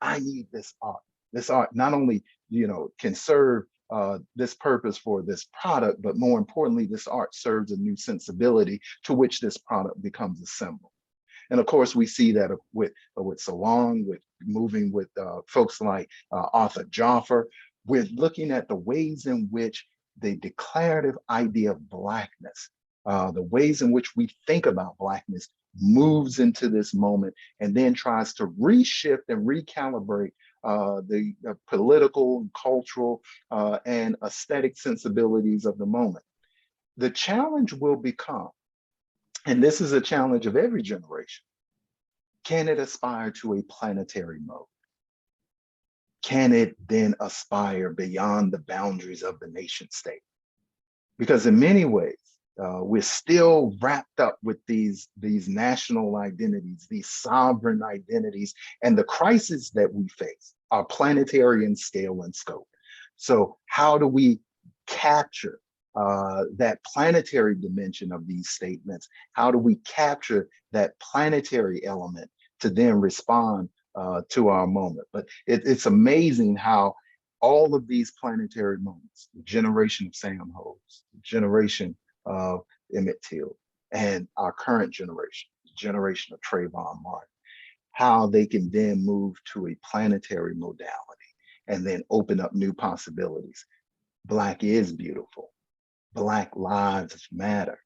I need this art. This art not only, you know, can serve this purpose for this product, but more importantly, this art serves a new sensibility to which this product becomes a symbol. And of course, we see that with Salon, with moving with folks like Arthur Jaffer. We're looking at the ways in which the declarative idea of Blackness, the ways in which we think about Blackness moves into this moment and then tries to reshift and recalibrate the political and cultural and aesthetic sensibilities of the moment. The challenge will become, and this is a challenge of every generation, can it aspire to a planetary mode? Can it then aspire beyond the boundaries of the nation state? Because in many ways, we're still wrapped up with these national identities, these sovereign identities, and the crises that we face are planetary in scale and scope. So how do we capture that planetary dimension of these statements? How do we capture that planetary element to then respond to our moment? But it's amazing how all of these planetary moments, the generation of Sam Hoes, the generation of Emmett Till, and our current generation, the generation of Trayvon Martin, how they can then move to a planetary modality and then open up new possibilities. Black is beautiful. Black lives matter.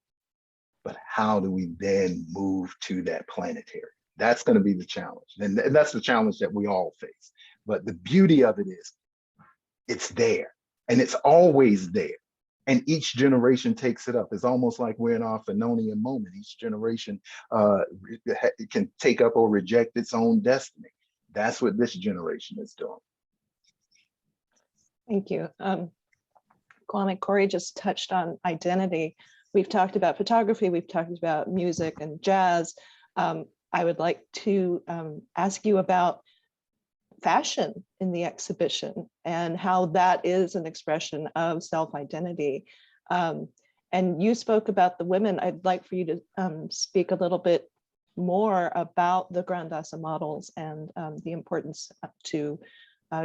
But how do we then move to that planetary? That's going to be the challenge. And that's the challenge that we all face. But the beauty of it is, it's there and it's always there. And each generation takes it up. It's almost like we're in our Fanonian moment. Each generation can take up or reject its own destiny. That's what this generation is doing. Thank you. Kwame, Corey just touched on identity. We've talked about photography, we've talked about music and jazz. I would like to ask you about fashion in the exhibition and how that is an expression of self-identity. And you spoke about the women. I'd like for you to speak a little bit more about the Grandassa models and the importance to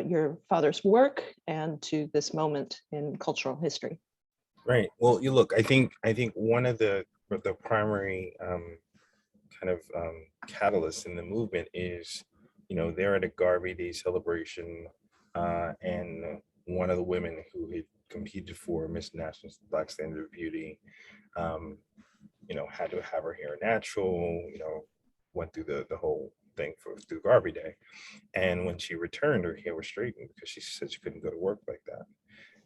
your father's work and to this moment in cultural history. Right. Well, you look, I think one of the primary kind of catalysts in the movement is, they're at a Garvey Day celebration, and one of the women who had competed for Miss National Black Standard of Beauty, had to have her hair natural, went through the whole thing through Garvey Day. And when she returned, her hair was straightened because she said she couldn't go to work like that.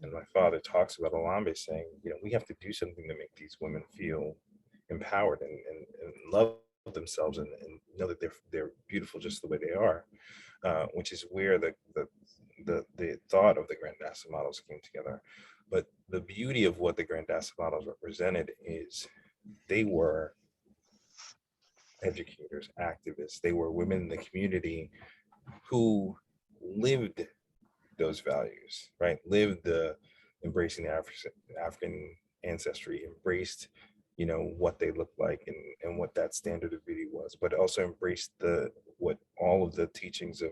And my father talks about Olambe saying, we have to do something to make these women feel empowered and love themselves and know that they're beautiful just the way they are, which is where the thought of the Grandassa models came together. But the beauty of what the Grandassa models represented is they were educators, activists. They were women in the community who lived those values, right? Lived the embracing the African ancestry, embraced, what they looked like and what that standard of beauty was, but also embraced what all of the teachings of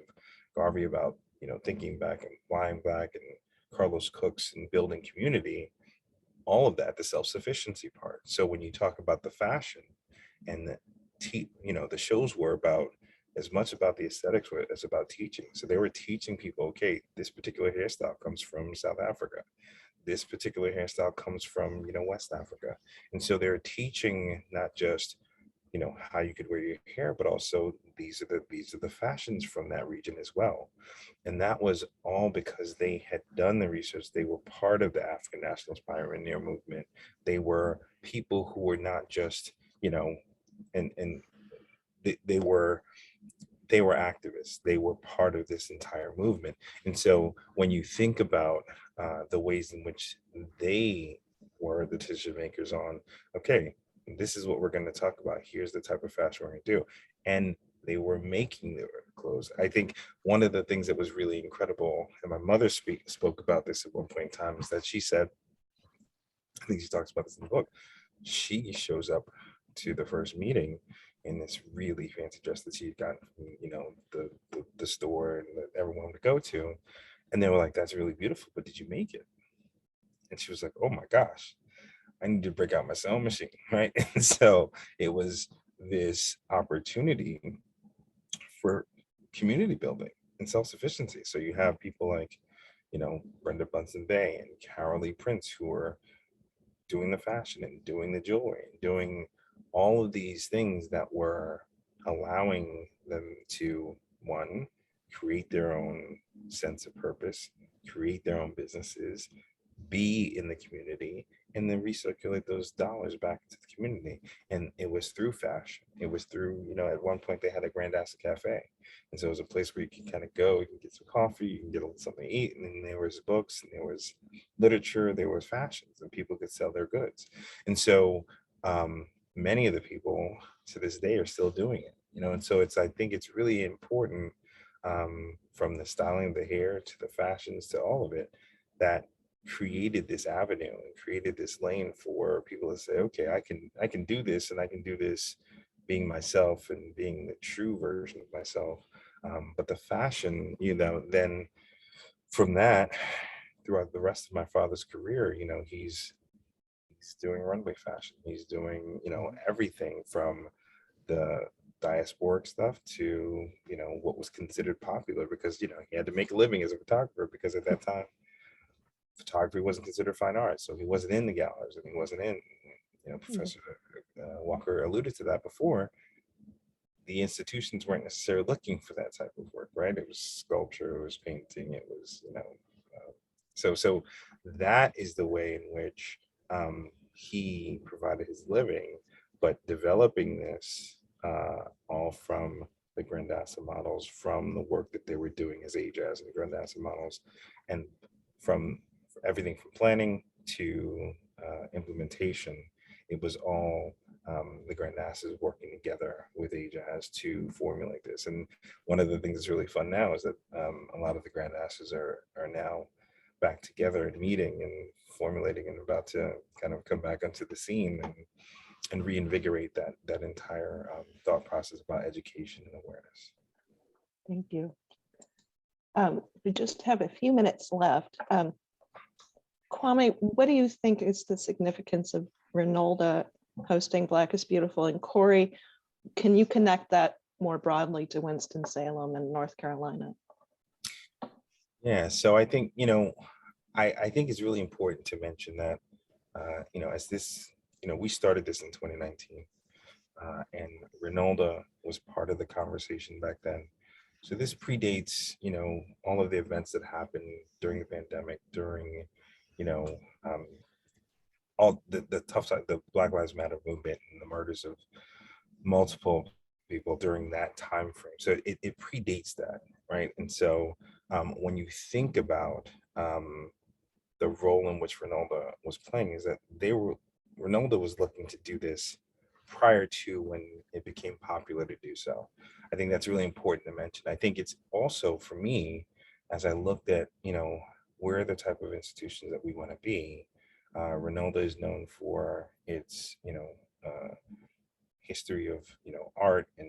Garvey about, thinking back and flying back and Carlos Cook's and building community, all of that, the self-sufficiency part. So when you talk about the fashion and the shows were about as much about the aesthetics as about teaching. So they were teaching people, okay, this particular hairstyle comes from South Africa. This particular hairstyle comes from, West Africa. And so they're teaching not just, how you could wear your hair, but also these are the fashions from that region as well. And that was all because they had done the research. They were part of the African Nationalist Pioneer movement. They were people who were not just, and they were activists. They were part of this entire movement. And so when you think about the ways in which they were the decision makers on, okay, this is what we're going to talk about. Here's the type of fashion we're going to do. And they were making their clothes. I think one of the things that was really incredible, and my mother spoke about this at one point in time, is that she said, I think she talks about this in the book, she shows up to the first meeting in this really fancy dress that she had gotten from, the store and that everyone would go to. And they were like, that's really beautiful, but did you make it? And she was like, oh my gosh, I need to break out my sewing machine, right? And so it was this opportunity for community building and self-sufficiency. So you have people like, Brenda Bunsen Bay and Carol Lee Prince, who are doing the fashion and doing the jewelry, and doing all of these things that were allowing them to, one, create their own sense of purpose, create their own businesses, be in the community, and then recirculate those dollars back into the community. And it was through fashion. It was through, at one point they had a Grandassa Cafe. And so it was a place where you can kind of go, you can get some coffee, you can get something to eat. And then there was books, and there was literature, there was fashions, and people could sell their goods. And so many of the people to this day are still doing it, and so I think it's really important, from the styling of the hair to the fashions to all of it, that created this avenue and created this lane for people to say, okay, I can do this, and I can do this being myself and being the true version of myself. But the fashion, then from that, throughout the rest of my father's career, he's doing runway fashion. He's doing, everything from the diasporic stuff to, what was considered popular, because, he had to make a living as a photographer, because at that time, photography wasn't considered fine art. So he wasn't in the galleries, and he wasn't in, Professor Walker alluded to that before. The institutions weren't necessarily looking for that type of work, right? It was sculpture, it was painting, it was, so that is the way in which he provided his living, but developing this all from the Grandassa models, from the work that they were doing as Ajaz and the Grandassa models, and from everything from planning to implementation. It was all the Grand Nass is working together with AJAS to formulate this. And one of the things that's really fun now is that a lot of the Grand Nasses are now back together and meeting and formulating and about to kind of come back onto the scene and reinvigorate that entire thought process about education and awareness. Thank you. We just have a few minutes left. Kwame, what do you think is the significance of Reynolda hosting Black is Beautiful? And Corey, can you connect that more broadly to Winston-Salem and North Carolina? Yeah, so I think, I think it's really important to mention that, as this, we started this in 2019, and Reynolda was part of the conversation back then. So this predates, all of the events that happened during the pandemic, during, all the tough side, the Black Lives Matter movement and the murders of multiple people during that time frame. So it predates that, right? And so when you think about the role in which Reynolda was playing, is that Reynolda was looking to do this prior to when it became popular to do so. I think that's really important to mention. I think it's also, for me, as I looked at, where the type of institutions that we want to be, Reynolda is known for its, history of, art and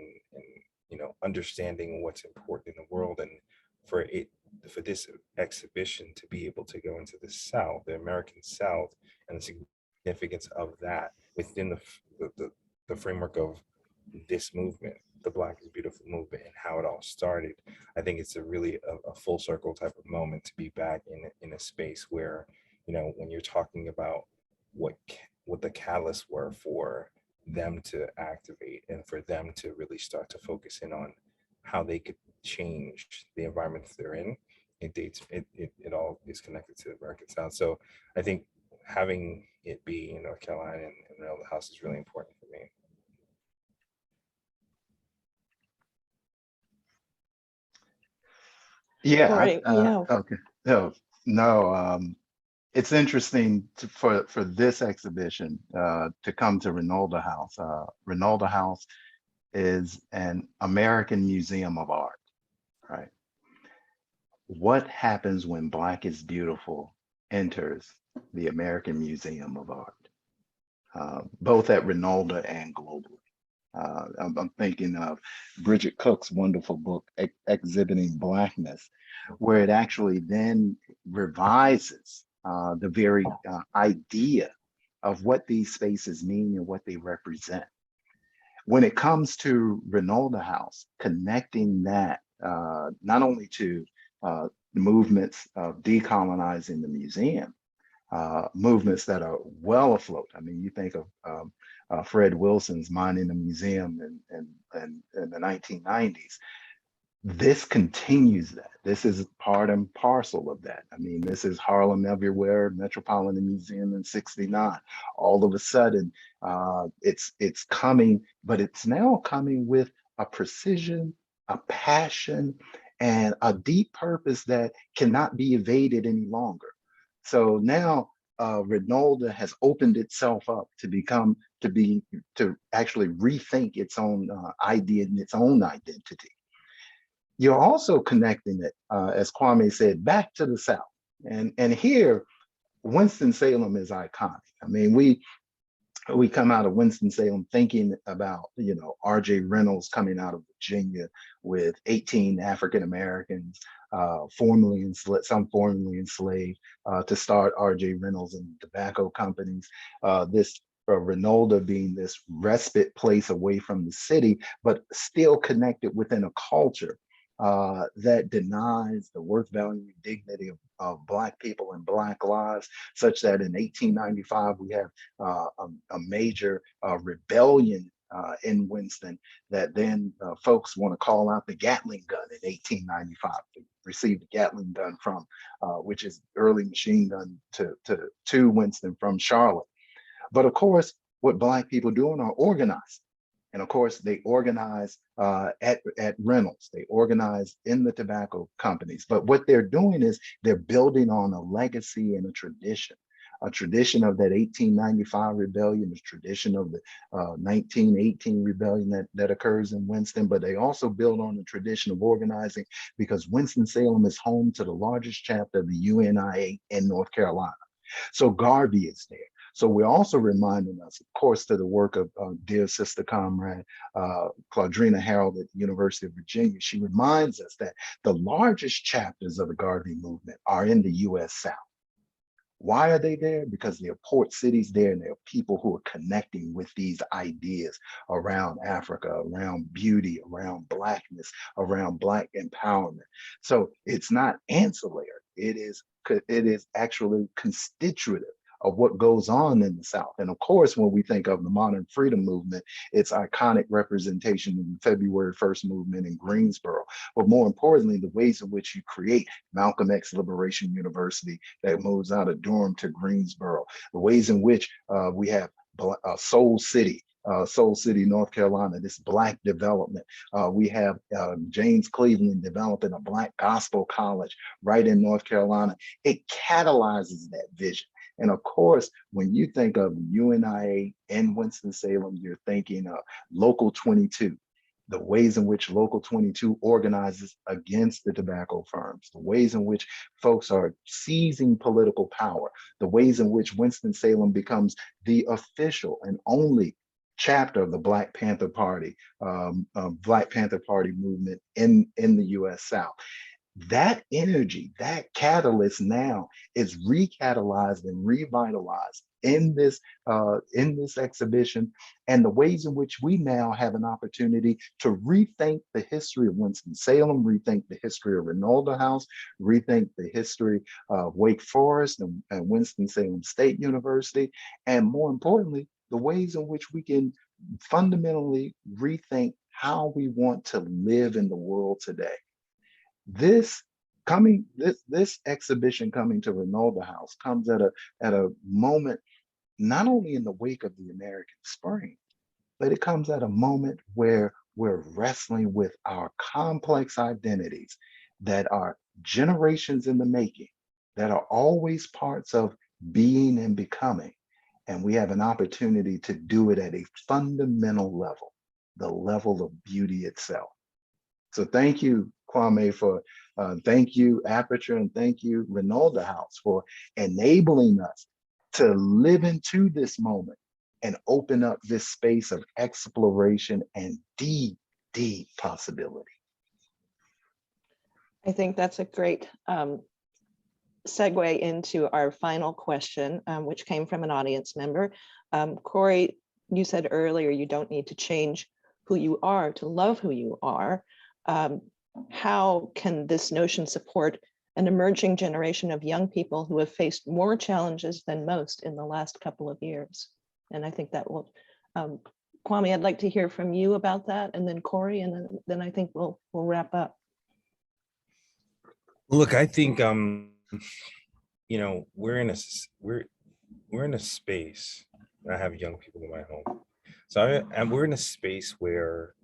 understanding what's important in the world. And for this exhibition to be able to go into the South, the American South, and the significance of that within the framework of this movement, the Black is Beautiful movement, and how it all started. I think it's a really a full circle type of moment to be back in a space where, when you're talking about what the catalysts were for them to activate and for them to really start to focus in on how they could change the environments they're in, it all is connected to the American South. So I think having it be in North Carolina and Reynolda House is really important for me. Yeah. Corey, Okay. No. It's interesting for this exhibition to come to Reynolda House. Reynolda House is an American museum of art, right? What happens when Black is Beautiful enters the American Museum of Art, both at Reynolda and globally? I'm thinking of Bridget Cook's wonderful book, Exhibiting Blackness, where it actually then revises the very idea of what these spaces mean and what they represent. When it comes to Reynolda House, connecting that not only to movements of decolonizing the museum, movements that are well afloat. I mean, you think of Fred Wilson's Minding the Museum in the 1990s. This continues that. This is part and parcel of that. I mean, this is Harlem Everywhere, Metropolitan Museum in '69. All of a sudden, it's coming, but it's now coming with a precision, a passion, and a deep purpose that cannot be evaded any longer. So now Reynolda has opened itself up to actually rethink its own idea and its own identity. You're also connecting it, as Kwame said, back to the South. And here, Winston-Salem is iconic. I mean, we come out of Winston-Salem thinking about, R.J. Reynolds coming out of Virginia with 18 African Americans, some formerly enslaved, to start R.J. Reynolds and tobacco companies. This Reynolda being this respite place away from the city, but still connected within a culture that denies the worth, value, and dignity of Black people and Black lives, such that in 1895 we have a major rebellion in Winston that then folks want to call out the Gatling gun in 1895. They received the Gatling gun from, which is early machine gun to Winston from Charlotte. But of course, what Black people doing are organizing. And of course, they organize at Reynolds. They organize in the tobacco companies. But what they're doing is they're building on a legacy and a tradition a tradition of that 1895 rebellion, a tradition of the 1918 rebellion that occurs in Winston, but they also build on the tradition of organizing because Winston-Salem is home to the largest chapter of the UNIA in North Carolina. So Garvey is there. So we're also reminding us, of course, to the work of dear sister comrade Claudrina Harold at the University of Virginia. She reminds us that the largest chapters of the Garvey movement are in the US South. Why are they there? Because there are port cities there and there are people who are connecting with these ideas around Africa, around beauty, around Blackness, around Black empowerment. So it's not ancillary, it is actually constitutive of what goes on in the South. And of course, when we think of the modern freedom movement, its iconic representation in the February 1st movement in Greensboro, but more importantly, the ways in which you create Malcolm X Liberation University that moves out of Durham to Greensboro, the ways in which we have Soul City, North Carolina, this Black development. We have James Cleveland developing a Black gospel college right in North Carolina. It catalyzes that vision. And of course, when you think of UNIA in Winston-Salem, you're thinking of Local 22, the ways in which Local 22 organizes against the tobacco firms, the ways in which folks are seizing political power, the ways in which Winston-Salem becomes the official and only chapter of the Black Panther Party, movement in the US South. That energy, that catalyst now is recatalyzed and revitalized in this exhibition, and the ways in which we now have an opportunity to rethink the history of Winston-Salem, rethink the history of Reynolda House, rethink the history of Wake Forest and Winston-Salem State University, and more importantly, the ways in which we can fundamentally rethink how we want to live in the world today. This exhibition coming to Reynolda House comes at a moment not only in the wake of the American Spring, but it comes at a moment where we're wrestling with our complex identities that are generations in the making, that are always parts of being and becoming. And we have an opportunity to do it at a fundamental level, the level of beauty itself. So thank you, Kwame, thank you, Aperture, and thank you, Reynolda House, for enabling us to live into this moment and open up this space of exploration and deep, deep possibility. I think that's a great segue into our final question, which came from an audience member. Corey, you said earlier you don't need to change who you are to love who you are. How can this notion support an emerging generation of young people who have faced more challenges than most in the last couple of years? And I think that will, Kwame, I'd like to hear from you about that, and then Corey, and then I think we'll wrap up. Look, I think you know, we're in a space. I have young people in my home, so we're in a space where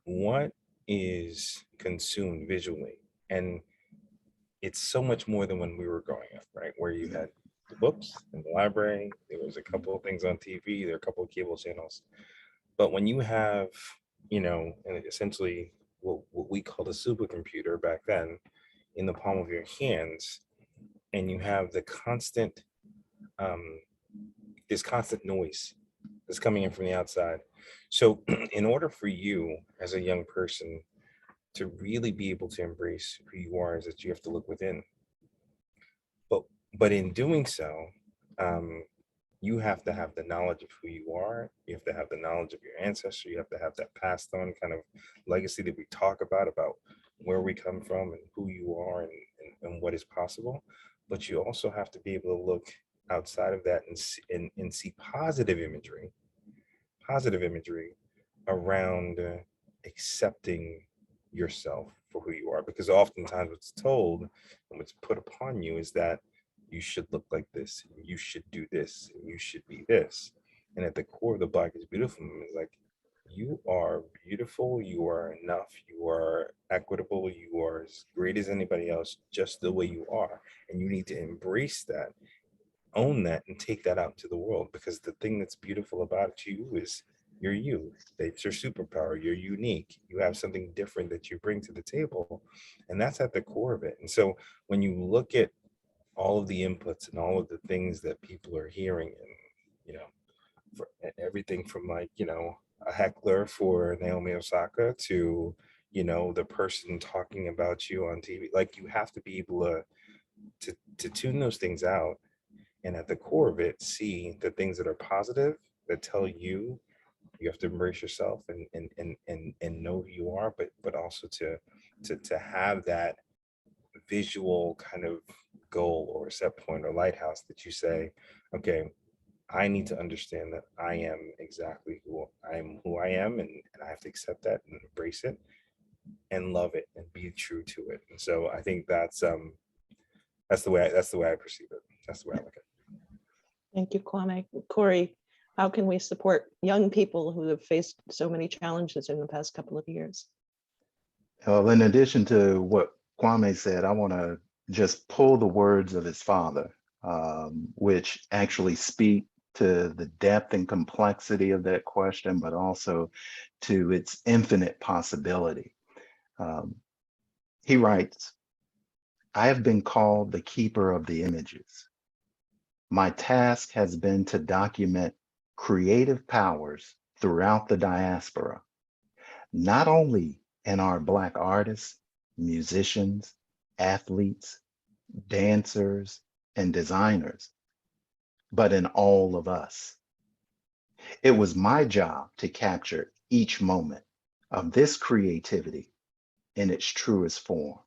what is consumed visually, and it's so much more than when we were growing up, right? Where you had the books in the library, there was a couple of things on TV, there are a couple of cable channels. But when you have, you know, and essentially what we called a supercomputer back then in the palm of your hands, and you have the constant, this constant noise that's coming in from the outside. So in order for you as a young person to really be able to embrace who you are, is that you have to look within. But in doing so, you have to have the knowledge of who you are. You have to have the knowledge of your ancestry. You have to have that passed on kind of legacy that we talk about where we come from and who you are and what is possible. But you also have to be able to look outside of that and see positive imagery around accepting yourself for who you are. Because oftentimes what's told and what's put upon you is that you should look like this, and you should do this, and you should be this. And at the core of the Black is Beautiful movement is like, you are beautiful, you are enough, you are equitable, you are as great as anybody else, just the way you are. And you need to embrace that own that and take that out to the world, because the thing that's beautiful about you is you're you. It's your superpower. You're unique. You have something different that you bring to the table, and that's at the core of it. And so when you look at all of the inputs and all of the things that people are hearing, and for everything from, like, a heckler for Naomi Osaka to the person talking about you on TV, like, you have to be able to tune those things out, and at the core of it, see the things that are positive, that tell you have to embrace yourself and know who you are, but also to have that visual kind of goal or set point or lighthouse that you say, okay, I need to understand that I am exactly who I am, and I have to accept that and embrace it and love it and be true to it. And so I think that's the way I perceive it. That's the way I look at it. Thank you, Kwame. Corey, how can we support young people who have faced so many challenges in the past couple of years? Well, in addition to what Kwame said, I want to just pull the words of his father, which actually speak to the depth and complexity of that question, but also to its infinite possibility. He writes, "I have been called the keeper of the images. My task has been to document creative powers throughout the diaspora, not only in our Black artists, musicians, athletes, dancers, and designers, but in all of us. It was my job to capture each moment of this creativity in its truest form.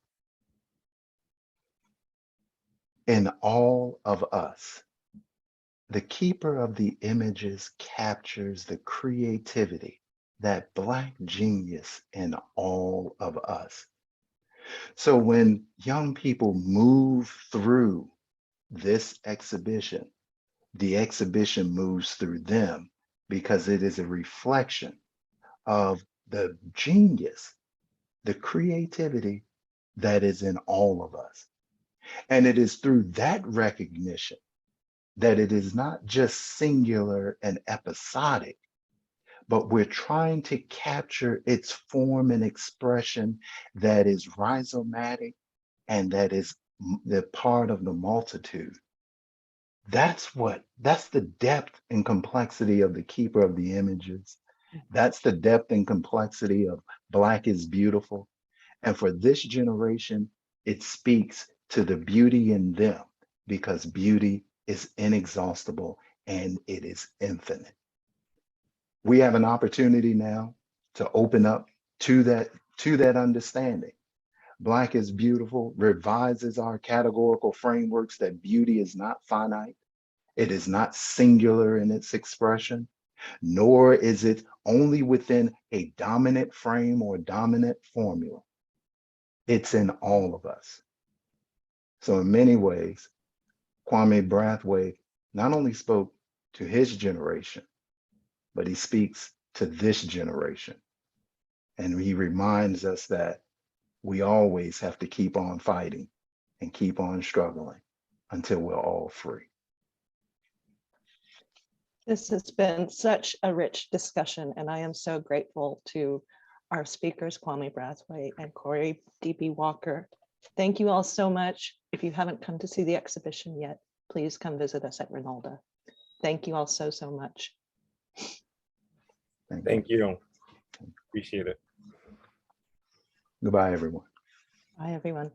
In all of us, the keeper of the images captures the creativity, that Black genius in all of us. So when young people move through this exhibition, the exhibition moves through them, because it is a reflection of the genius, the creativity that is in all of us. And it is through that recognition that it is not just singular and episodic, but we're trying to capture its form and expression that is rhizomatic and that is the part of the multitude. That's the depth and complexity of the keeper of the images. That's the depth and complexity of Black is beautiful. And for this generation, it speaks to the beauty in them, because beauty is inexhaustible and it is infinite. We have an opportunity now to open up to that understanding. Black is beautiful revises our categorical frameworks that beauty is not finite. It is not singular in its expression, nor is it only within a dominant frame or dominant formula. It's in all of us. So in many ways, Kwame Brathwaite not only spoke to his generation, but he speaks to this generation. And he reminds us that we always have to keep on fighting and keep on struggling until we're all free. This has been such a rich discussion, and I am so grateful to our speakers, Kwame Brathwaite and Corey D.B. Walker. Thank you all so much. If you haven't come to see the exhibition yet, please come visit us at Reynolda. Thank you all so much. Thank you. Appreciate it. Goodbye, everyone. Bye, everyone.